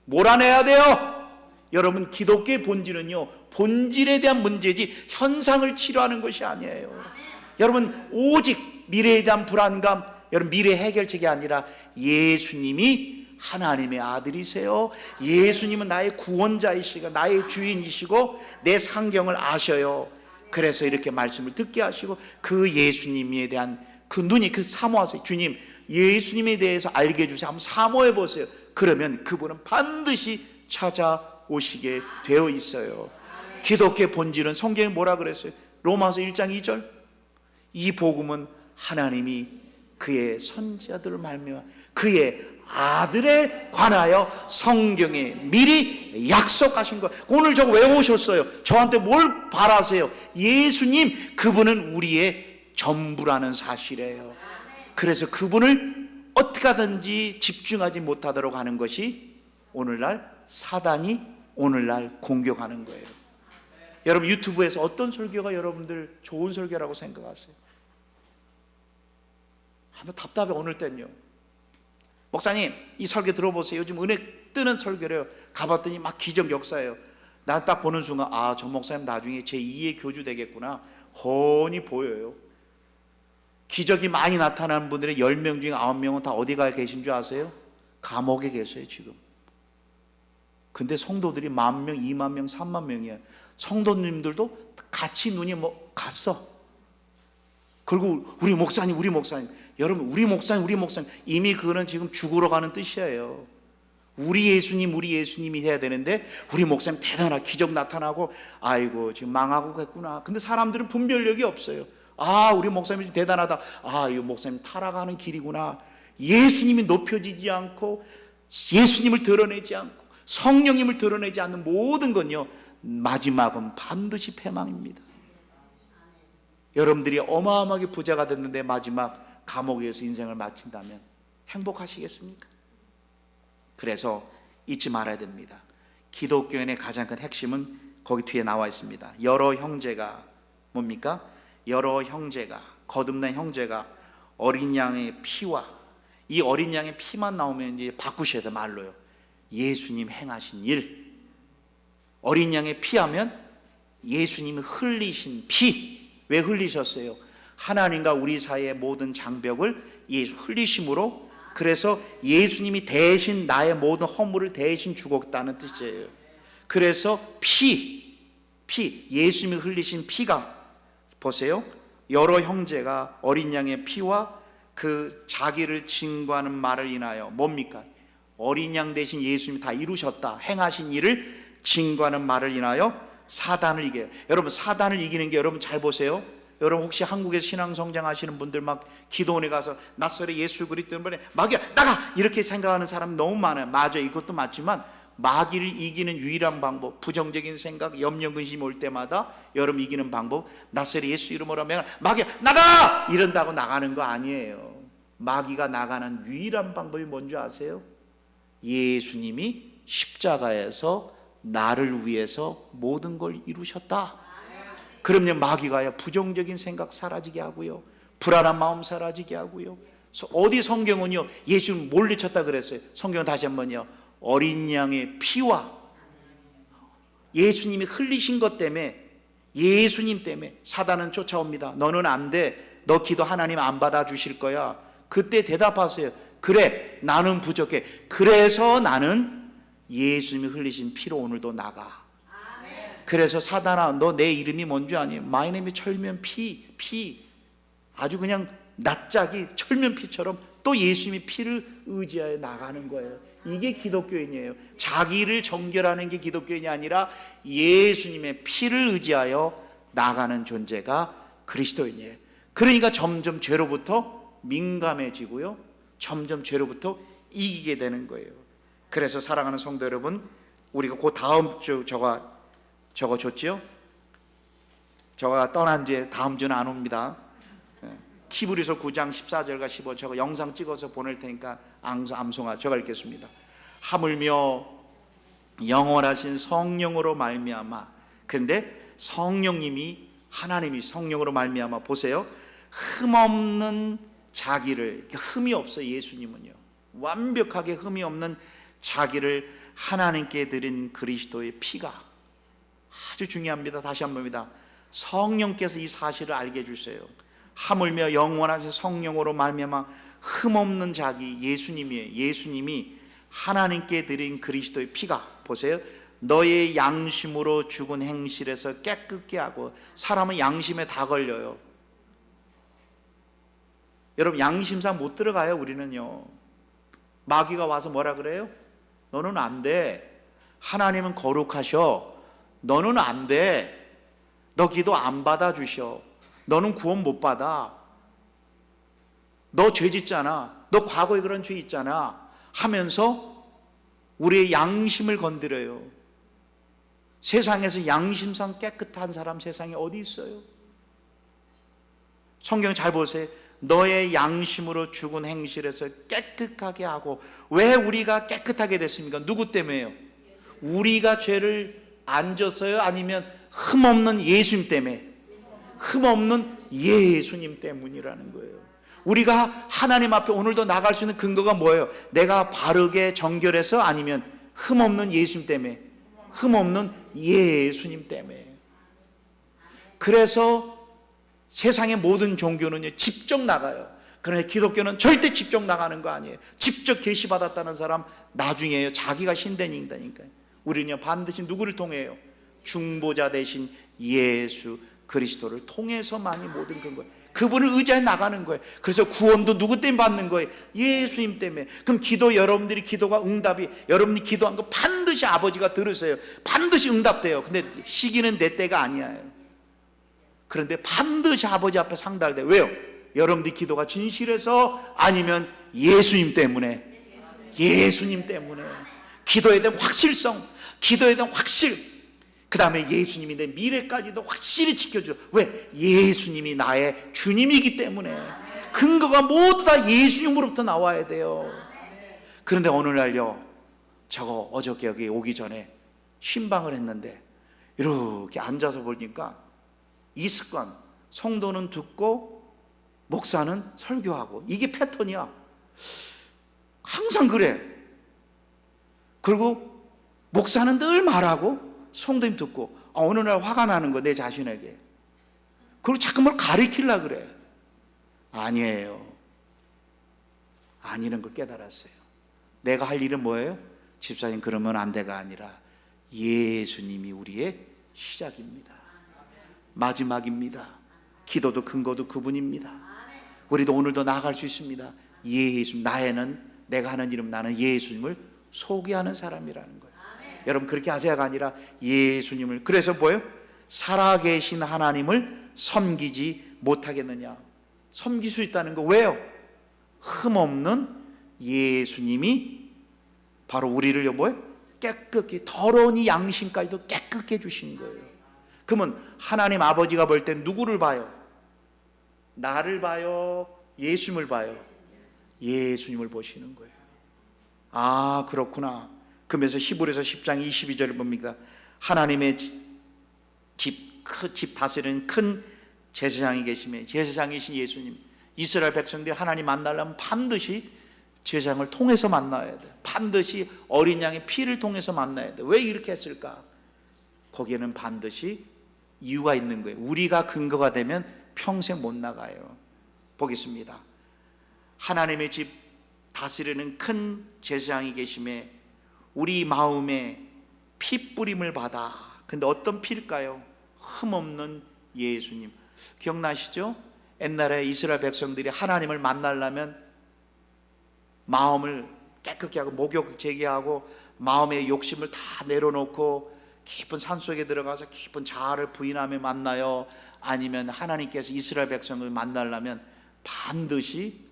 몰아내야 돼요. 여러분 기독교의 본질은요, 본질에 대한 문제지 현상을 치료하는 것이 아니에요. 여러분 오직 미래에 대한 불안감, 여러분 미래 해결책이 아니라 예수님이 하나님의 아들이세요. 예수님은 나의 구원자이시고 나의 주인이시고 내 상경을 아셔요. 그래서 이렇게 말씀을 듣게 하시고 그 예수님에 대한 그 눈이 사모하세요. 주님 예수님에 대해서 알게 해주세요. 한번 사모해 보세요. 그러면 그분은 반드시 찾아오시게 되어 있어요. 기독교의 본질은 성경에 뭐라 그랬어요? 로마서 1장 2절, 이 복음은 하나님이 그의 선지자들을 말미암아 그의 아들에 관하여 성경에 미리 약속하신 거. 오늘 저거 왜 오셨어요? 저한테 뭘 바라세요? 예수님, 그분은 우리의 전부라는 사실이에요. 그래서 그분을 어떻게 하든지 집중하지 못하도록 하는 것이 오늘날 사단이 오늘날 공격하는 거예요. 여러분 유튜브에서 어떤 설교가 여러분들 좋은 설교라고 생각하세요? 한번 답답해. 오늘 땐요, 목사님 이 설교 들어보세요. 요즘 은혜 뜨는 설교래요. 가봤더니 막 기적 역사예요. 난 딱 보는 순간 아, 저 목사님 나중에 제2의 교주 되겠구나 훤히 보여요. 기적이 많이 나타나는 분들의 10명 중에 9명은 다 어디 가 계신 줄 아세요? 감옥에 계세요 지금. 근데 성도들이 10,000명, 20,000명, 30,000명이에요. 성도님들도 같이 눈이 갔어. 그리고 우리 목사님 여러분, 우리 목사님 이미 그거는 지금 죽으러 가는 뜻이에요. 우리 예수님이 해야 되는데 우리 목사님 대단한 기적 나타나고 아이고 지금 망하고 갔구나. 근데 사람들은 분별력이 없어요. 아, 우리 목사님이 대단하다. 아, 이 목사님 타락하는 길이구나. 예수님이 높여지지 않고 예수님을 드러내지 않고 성령님을 드러내지 않는 모든 건요, 마지막은 반드시 패망입니다. 여러분들이 어마어마하게 부자가 됐는데 마지막 감옥에서 인생을 마친다면 행복하시겠습니까? 그래서 잊지 말아야 됩니다. 기독교인의 가장 큰 핵심은 거기 뒤에 나와 있습니다. 여러 형제가 뭡니까? 여러 형제가, 거듭난 형제가 어린 양의 피와, 이 어린 양의 피만 나오면 이제 바꾸셔야 돼. 말로요, 예수님 행하신 일. 어린 양의 피하면 예수님이 흘리신 피. 왜 흘리셨어요? 하나님과 우리 사이의 모든 장벽을 예수 흘리심으로, 그래서 예수님이 대신 나의 모든 허물을 대신 죽었다는 뜻이에요. 그래서 예수님이 흘리신 피가, 보세요, 여러 형제가 어린 양의 피와 그 자기를 증거하는 말을 인하여, 뭡니까? 어린 양 대신 예수님이 다 이루셨다, 행하신 일을 증거하는 말을 인하여 사단을 이겨요. 여러분 사단을 이기는 게, 여러분 잘 보세요. 여러분 혹시 한국에서 신앙성장 하시는 분들 막 기도원에 가서 나사렛 예수 그리스도 때문에 마귀야 나가 이렇게 생각하는 사람 너무 많아요. 맞아요, 이것도 맞지만 마귀를 이기는 유일한 방법, 부정적인 생각, 염려, 근심이 올 때마다 여러분 이기는 방법, 나사렛 예수 이름으로 하면 마귀야 나가 이런다고 나가는 거 아니에요. 마귀가 나가는 유일한 방법이 뭔지 아세요? 예수님이 십자가에서 나를 위해서 모든 걸 이루셨다. 그러면 마귀가 부정적인 생각 사라지게 하고요, 불안한 마음 사라지게 하고요. 어디 성경은요 예수님 몰리쳤다 그랬어요. 성경은 다시 한번요, 어린 양의 피와 예수님이 흘리신 것 때문에, 예수님 때문에 사단은 쫓아옵니다. 너는 안 돼, 너 기도 하나님 안 받아주실 거야. 그때 대답하세요. 그래, 나는 부족해. 그래서 나는 예수님이 흘리신 피로 오늘도 나가. 그래서 사단아, 너 내 이름이 뭔지 아니? My name is 철면 피. 아주 그냥 납작이 철면피처럼 또 예수님의 피를 의지하여 나가는 거예요. 이게 기독교인이에요. 자기를 정결하는 게 기독교인이 아니라 예수님의 피를 의지하여 나가는 존재가 그리스도인이에요. 그러니까 점점 죄로부터 민감해지고요, 점점 죄로부터 이기게 되는 거예요. 그래서 사랑하는 성도 여러분, 우리가 그 다음 주 저거 줬지요? 저가 떠난 뒤에 다음 주는 안 옵니다. 히브리서 9장 14절과 15, 저거 영상 찍어서 보낼 테니까 암송하 저가 읽겠습니다. 하물며 영원하신 성령으로 말미암아, 근데 성령님이, 하나님이 성령으로 말미암아, 보세요, 흠없는 자기를, 흠이 없어 예수님은요, 완벽하게 흠이 없는 자기를 하나님께 드린 그리스도의 피가, 아주 중요합니다. 다시 한 번입니다. 성령께서 이 사실을 알게 해주세요. 하물며 영원하신 성령으로 말미암아 흠없는 자기 예수님이에요. 예수님이 하나님께 드린 그리스도의 피가, 보세요, 너의 양심으로 죽은 행실에서 깨끗게 하고. 사람은 양심에 다 걸려요. 여러분, 양심상 못 들어가요. 우리는요, 마귀가 와서 뭐라 그래요? 너는 안 돼. 하나님은 거룩하셔. 너는 안 돼. 너 기도 안 받아주셔. 너는 구원 못 받아. 너 죄 짓잖아. 너 과거에 그런 죄 있잖아. 하면서 우리의 양심을 건드려요. 세상에서 양심상 깨끗한 사람 세상에 어디 있어요? 성경 잘 보세요. 너의 양심으로 죽은 행실에서 깨끗하게 하고. 왜 우리가 깨끗하게 됐습니까? 누구 때문에요? 우리가 죄를 안 졌어요? 아니면 흠없는 예수님 때문에? 흠없는 예수님 때문이라는 거예요. 우리가 하나님 앞에 오늘도 나갈 수 있는 근거가 뭐예요? 내가 바르게 정결해서? 아니면 흠없는 예수님 때문에? 흠없는 예수님 때문에. 그래서 세상의 모든 종교는요, 직접 나가요. 그러나 기독교는 절대 직접 나가는 거 아니에요. 직접 계시받았다는 사람 나중에요, 자기가 신된 인간이니까요. 우리는요, 반드시 누구를 통해요? 중보자 되신 예수 그리스도를 통해서만이 모든 근거예요. 그분을 의지해 나가는 거예요. 그래서 구원도 누구 때문에 받는 거예요? 예수님 때문에. 그럼 기도, 여러분들이 기도가 응답이, 여러분이 기도한 거 반드시 아버지가 들으세요. 반드시 응답돼요. 근데 시기는 내 때가 아니에요. 그런데 반드시 아버지 앞에 상달을 돼. 왜요? 여러분들이 기도가 진실해서? 아니면 예수님 때문에? 예수님 때문에. 기도에 대한 확실성, 기도에 대한 확실, 그 다음에 예수님이 내 미래까지도 확실히 지켜줘. 왜? 예수님이 나의 주님이기 때문에. 근거가 모두 다 예수님으로부터 나와야 돼요. 그런데 오늘날요, 저거 어저께 여기 오기 전에 신방을 했는데 이렇게 앉아서 보니까 이 습관, 성도는 듣고 목사는 설교하고, 이게 패턴이야. 항상 그래. 그리고 목사는 늘 말하고 성도님 듣고, 어느 날 화가 나는 거, 내 자신에게. 그리고 자꾸 뭘 가리키려고 그래. 아니에요. 아니는 걸 깨달았어요. 내가 할 일은 뭐예요? 집사님 그러면 안 돼가 아니라 예수님이 우리의 시작입니다. 마지막입니다. 기도도 근거도 그분입니다. 우리도 오늘도 나아갈 수 있습니다. 예수, 나에는, 내가 하는 이름, 나는 예수님을 소개하는 사람이라는 거예요. 여러분, 그렇게 하세요가 아니라 예수님을. 그래서 뭐예요? 살아계신 하나님을 섬기지 못하겠느냐. 섬길 수 있다는 거. 왜요? 흠없는 예수님이 바로 우리를 뭐예요? 깨끗이, 더러운 이 양심까지도 깨끗게 해주신 거예요. 그러면 하나님 아버지가 볼 때 누구를 봐요? 나를 봐요? 예수님을 봐요? 예수님을 보시는 거예요. 아, 그렇구나. 그러면서 히브리서 10장 22절을 봅니까? 하나님의 집 다스리는 큰 제사장이 계시며, 제사장이신 예수님, 이스라엘 백성들이 하나님 만나려면 반드시 제사장을 통해서 만나야 돼. 반드시 어린 양의 피를 통해서 만나야 돼. 왜 이렇게 했을까? 거기에는 반드시 이유가 있는 거예요. 우리가 근거가 되면 평생 못 나가요. 보겠습니다. 하나님의 집 다스리는 큰 제사장이 계심에 우리 마음에 피 뿌림을 받아. 근데 어떤 피일까요? 흠없는 예수님. 기억나시죠? 옛날에 이스라엘 백성들이 하나님을 만나려면 마음을 깨끗게 하고 목욕 제기하고 마음의 욕심을 다 내려놓고 깊은 산속에 들어가서 깊은 자아를 부인하며 만나요? 아니면 하나님께서 이스라엘 백성을 만나려면 반드시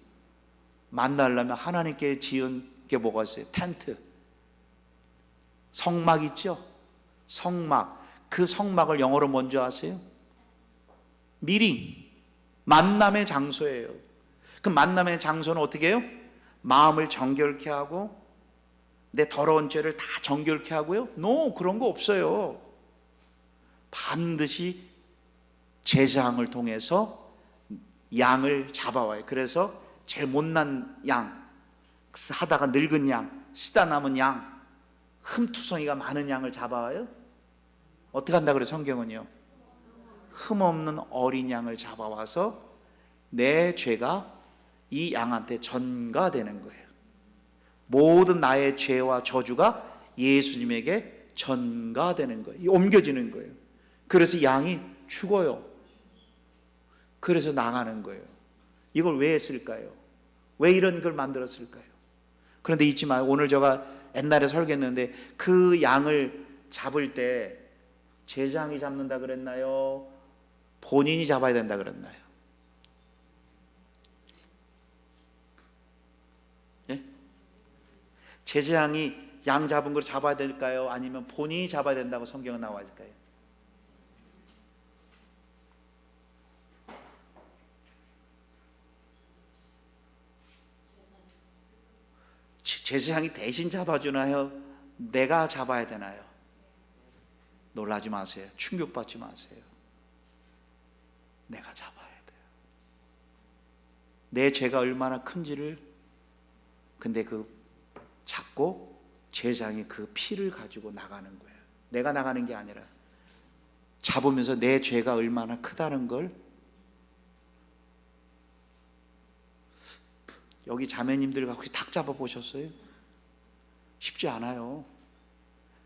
만나려면 하나님께 지은 게 뭐가 있어요? 텐트, 성막 있죠? 성막. 그 성막을 영어로 뭔지 아세요? 미팅, 만남의 장소예요. 그 만남의 장소는 어떻게 해요? 마음을 정결케 하고 내 더러운 죄를 다 정결케 하고요? 그런 거 없어요. 반드시 제사장을 통해서 양을 잡아와요. 그래서 제일 못난 양, 하다가 늙은 양, 쓰다 남은 양, 흠투성이가 많은 양을 잡아와요. 어떻게 한다 그래요? 성경은요, 흠없는 어린 양을 잡아와서 내 죄가 이 양한테 전가되는 거예요. 모든 나의 죄와 저주가 예수님에게 전가되는 거예요. 옮겨지는 거예요. 그래서 양이 죽어요. 그래서 나가는 거예요. 이걸 왜 했을까요? 왜 이런 걸 만들었을까요? 그런데 잊지 마요. 오늘 제가 옛날에 설교했는데 그 양을 잡을 때 제사장이 잡는다 그랬나요? 본인이 잡아야 된다 그랬나요? 예? 제사장이 양 잡은 걸 잡아야 될까요? 아니면 본인이 잡아야 된다고 성경에 나와 있을까요? 제사장이 대신 잡아주나요? 내가 잡아야 되나요? 놀라지 마세요. 충격받지 마세요. 내가 잡아야 돼요. 내 죄가 얼마나 큰지를, 근데 그 잡고 제사장이 그 피를 가지고 나가는 거예요. 내가 나가는 게 아니라 잡으면서 내 죄가 얼마나 크다는 걸. 여기 자매님들 혹시 닭 잡아보셨어요? 쉽지 않아요.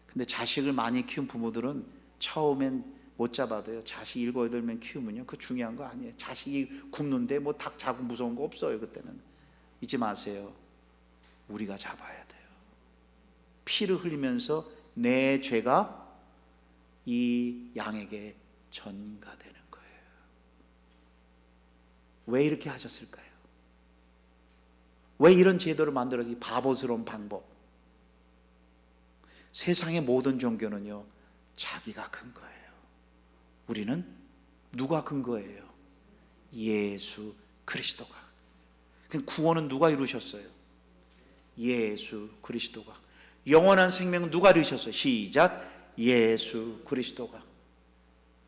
근데 자식을 많이 키운 부모들은 처음엔 못 잡아도요, 자식 7, 8명 키우면요, 그거 중요한 거 아니에요. 자식이 굶는데 뭐 닭 잡고 무서운 거 없어요. 그때는. 잊지 마세요. 우리가 잡아야 돼요. 피를 흘리면서 내 죄가 이 양에게 전가되는 거예요. 왜 이렇게 하셨을까요? 왜 이런 제도를 만들어서 이 바보스러운 방법? 세상의 모든 종교는요, 자기가 근거예요. 우리는 누가 근거예요? 예수 그리스도가. 구원은 누가 이루셨어요? 예수 그리스도가. 영원한 생명은 누가 이루셨어요? 시작. 예수 그리스도가.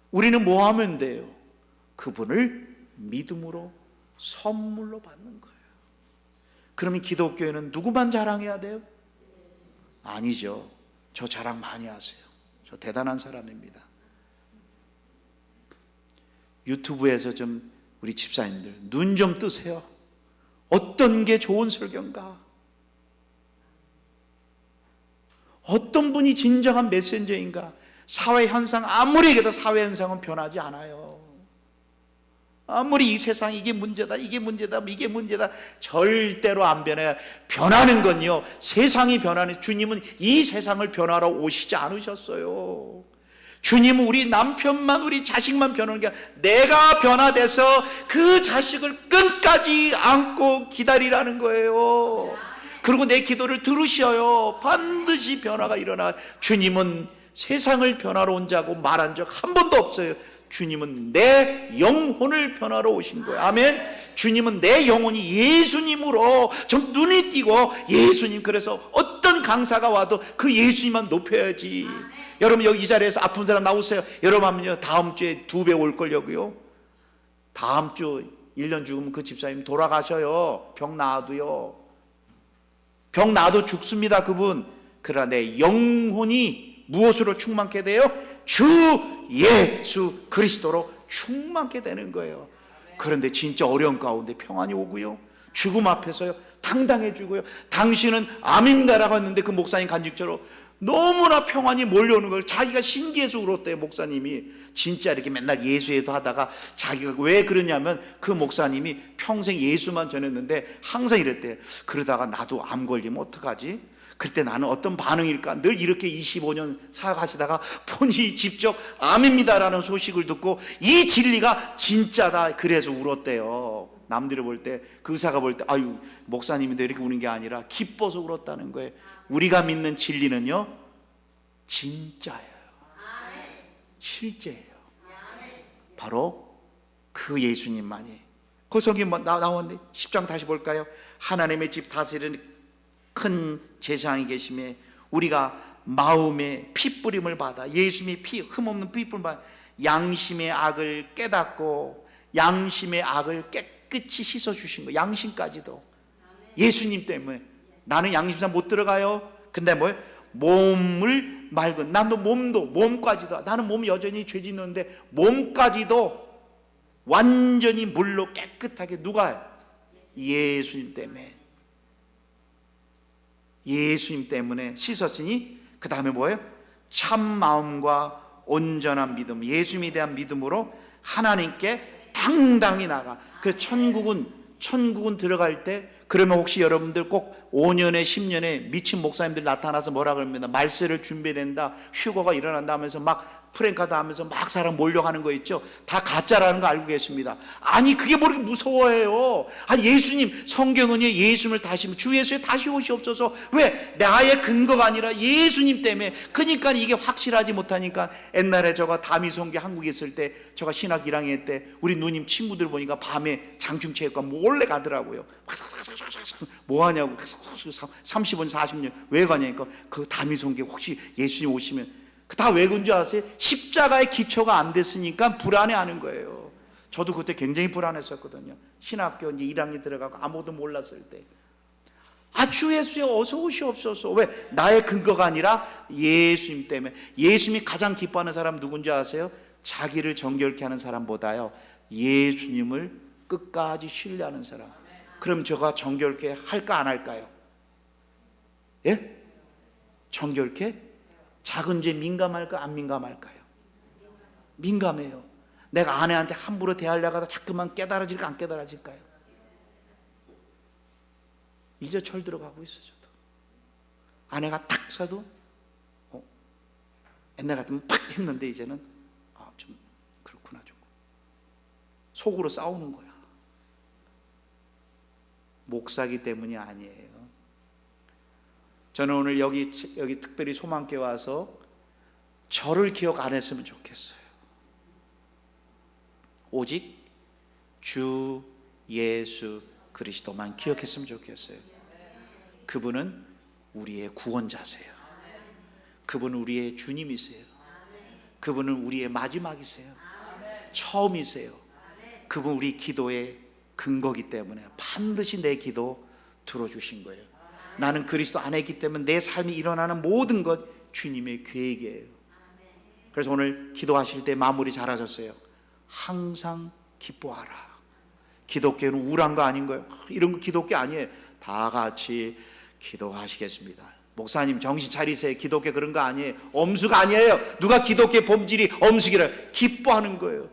우리는 뭐 하면 돼요? 그분을 믿음으로 선물로 받는 거예요. 그러면 기독교회는 누구만 자랑해야 돼요? 아니죠. 저 자랑 많이 하세요. 저 대단한 사람입니다. 유튜브에서 좀 우리 집사님들 눈 좀 뜨세요. 어떤 게 좋은 설교인가? 어떤 분이 진정한 메신저인가? 사회 현상, 아무리 얘기해도 사회 현상은 변하지 않아요. 아무리 이 세상 이게 문제다, 이게 문제다, 이게 문제다, 절대로 안 변해요. 변하는 건요, 세상이 변하는, 주님은 이 세상을 변화하러 오시지 않으셨어요. 주님은 우리 남편만, 우리 자식만 변하는 게 아니라 내가 변화돼서 그 자식을 끝까지 안고 기다리라는 거예요. 그리고 내 기도를 들으셔요. 반드시 변화가 일어나. 주님은 세상을 변화로 온 자고 말한 적 한 번도 없어요. 주님은 내 영혼을 변화로 오신 거예요. 아멘. 주님은 내 영혼이 예수님으로 좀 눈이 띄고, 예수님, 그래서 어떤 강사가 와도 그 예수님만 높여야지. 여러분 여기 이 자리에서 아픈 사람 나오세요. 여러분 하면요, 다음 주에 2배 올 걸요고요. 다음 주 1년 죽으면 그 집사님 돌아가셔요. 병 나아도요. 병 나아도 죽습니다, 그분. 그러나 내 영혼이 무엇으로 충만케 돼요? 주 예수 그리스도로 충만케 되는 거예요. 그런데 진짜 어려운 가운데 평안이 오고요, 죽음 앞에서요 당당해지고요. 당신은 암인가라고 했는데 그 목사님 간직처럼 너무나 평안이 몰려오는 걸 자기가 신기해서 울었대요. 목사님이 진짜 이렇게 맨날 예수예도 하다가 자기가 왜 그러냐면 그 목사님이 평생 예수만 전했는데 항상 이랬대요. 그러다가 나도 암 걸리면 어떡하지? 그때 나는 어떤 반응일까? 늘 이렇게 25년 사역하시다가 본인이 직접 암입니다라는 소식을 듣고 이 진리가 진짜다 그래서 울었대요. 남들이 볼 때, 그 의사가 볼 때 아유 목사님인데 이렇게 우는 게 아니라 기뻐서 울었다는 거예요. 우리가 믿는 진리는요 진짜예요. 실제예요. 바로 그 예수님만이. 그 성경 나왔는데 10장 다시 볼까요? 하나님의 집 다스리는 큰 제사장이 계심에 우리가 마음의 핏부림을 받아 예수님의 피 흠없는 핏부림을 받아 양심의 악을 깨닫고 양심의 악을 깨끗이 씻어주신 거예요. 양심까지도 예수님 때문에. 나는 양심상 못 들어가요. 근데 뭐예요? 몸을 말고 나도 몸까지도 나는 몸이 여전히 죄 짓는데 몸까지도 완전히 물로 깨끗하게 누가요? 예수님 때문에. 예수님 때문에 씻었으니 그 다음에 뭐예요? 참 마음과 온전한 믿음, 예수님에 대한 믿음으로 하나님께 당당히 나가. 그 천국은 들어갈 때 그러면 혹시 여러분들 꼭 5년에 10년에 미친 목사님들 나타나서 뭐라 그럽니다. 말세를 준비된다, 휴거가 일어난다 하면서 막 프랭카다 하면서 막 사람 몰려가는 거 있죠. 다 가짜라는 거 알고 계십니다. 아니 그게 뭐 이렇게 무서워해요. 아니 예수님 성경은요 예수님을 다시 주 예수에 다시 오시옵소서. 왜? 나의 근거가 아니라 예수님 때문에. 그러니까 이게 확실하지 못하니까 옛날에 제가 다미성교 한국에 있을 때 제가 신학 1학년 때 우리 누님 친구들 보니까 밤에 장충체육관 몰래 가더라고요. 뭐 하냐고 30년 40년 왜 가냐니까 그 다미성교 혹시 예수님 오시면 다 왜 그런 줄 아세요? 십자가의 기초가 안 됐으니까 불안해하는 거예요. 저도 그때 굉장히 불안했었거든요. 신학교 이제 1학년 들어가고 아무도 몰랐을 때. 아, 주 예수여 어서 오시옵소서. 왜? 나의 근거가 아니라 예수님 때문에. 예수님이 가장 기뻐하는 사람 누군지 아세요? 자기를 정결케 하는 사람보다요 예수님을 끝까지 신뢰하는 사람. 그럼 제가 정결케 할까 안 할까요? 예? 정결케? 작은 죄 민감할까 안 민감할까요? 민감해요. 내가 아내한테 함부로 대하려고 하다 자꾸만 깨달아질까 안 깨달아질까요? 이제 철 들어가고 있어요. 저도 아내가 탁 쏴도 옛날 같으면 팍 했는데 이제는 좀 그렇구나. 좀 속으로 싸우는 거야. 목사기 때문이 아니에요. 저는 오늘 여기 특별히 소망교회 와서 저를 기억 안 했으면 좋겠어요. 오직 주 예수 그리스도만 기억했으면 좋겠어요. 그분은 우리의 구원자세요. 그분은 우리의 주님이세요. 그분은 우리의 마지막이세요. 처음이세요. 그분 우리 기도의 근거기 때문에 반드시 내 기도 들어주신 거예요. 나는 그리스도 안에 있기 때문에 내 삶이 일어나는 모든 것 주님의 계획이에요. 그래서 오늘 기도하실 때 마무리 잘하셨어요. 항상 기뻐하라. 기독교는 우울한 거 아닌 거예요. 이런 거 기독교 아니에요. 다 같이 기도하시겠습니다. 목사님 정신 차리세요. 기독교 그런 거 아니에요. 엄숙 아니에요. 누가 기독교의 본질이 엄숙이라 기뻐하는 거예요.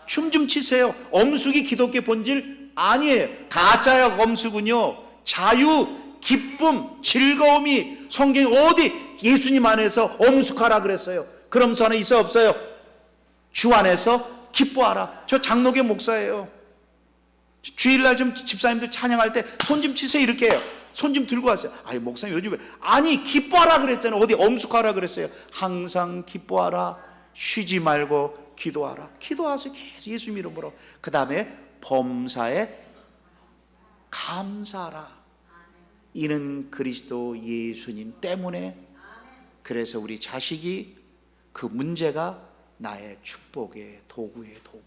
춤 좀 치세요. 엄숙이 기독교의 본질 아니에요. 가짜야 엄숙은요. 자유, 기쁨, 즐거움이 성경에 어디 예수님 안에서 엄숙하라 그랬어요. 그러면서 하나 있어 없어요? 주 안에서 기뻐하라. 저 장로교 목사예요. 주일날 좀 집사님들 찬양할 때 손 좀 치세요 이렇게 해요. 손 좀 들고 왔어요. 아니 목사님 요즘에 아니 기뻐하라 그랬잖아요. 어디 엄숙하라 그랬어요. 항상 기뻐하라. 쉬지 말고 기도하라. 기도하세요. 계속 예수님 이름으로. 그 다음에 범사에 감사하라. 이는 그리스도 예수님 때문에. 그래서 우리 자식이 그 문제가 나의 축복의 도구의 도구.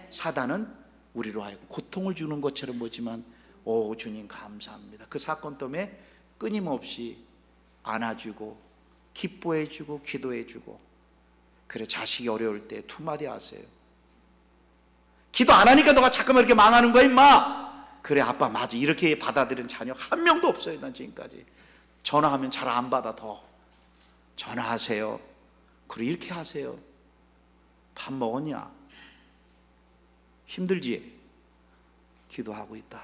사단은 우리로 하여금 고통을 주는 것처럼 보지만 오 주님 감사합니다. 그 사건 때문에 끊임없이 안아주고 기뻐해주고 기도해주고. 그래 자식이 어려울 때 두 마디 하세요. 기도 안 하니까 너가 잠깐만 이렇게 망하는 거야 임마. 그래 아빠 맞아. 이렇게 받아들인 자녀 한 명도 없어요. 난 지금까지 전화하면 잘 안 받아. 더 전화하세요. 그래 이렇게 하세요. 밥 먹었냐? 힘들지? 기도하고 있다.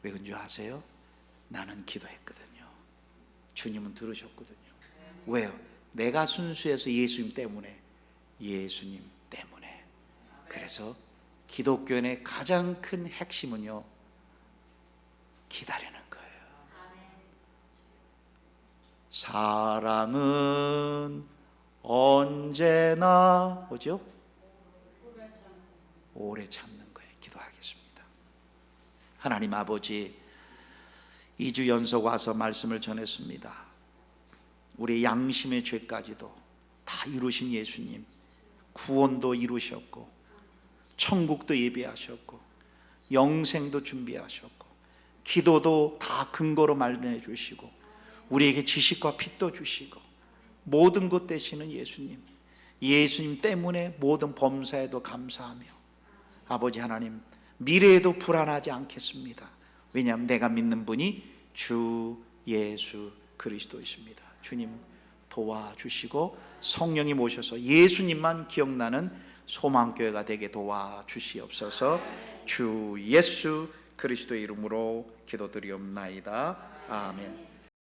왜 그런 줄 아세요? 나는 기도했거든요. 주님은 들으셨거든요. 왜요? 내가 순수해서 예수님 때문에. 예수님 때문에. 그래서 기독교인의 가장 큰 핵심은요, 기다리는 거예요. 사랑은 언제나 뭐죠? 오래 참는 거예요. 기도하겠습니다. 하나님 아버지, 2주 연속 와서 말씀을 전했습니다. 우리 양심의 죄까지도 다 이루신 예수님, 구원도 이루셨고 천국도 예비하셨고 영생도 준비하셨고 기도도 다 근거로 마련해 주시고 우리에게 지식과 빛도 주시고 모든 것 되시는 예수님, 예수님 때문에 모든 범사에도 감사하며 아버지 하나님, 미래에도 불안하지 않겠습니다. 왜냐하면 내가 믿는 분이 주 예수 그리스도이십니다. 주님 도와주시고 성령님 오셔서 예수님만 기억나는 소망교회가 되게 도와주시옵소서. 주 예수 그리스도의 이름으로 기도드리옵나이다. 아멘.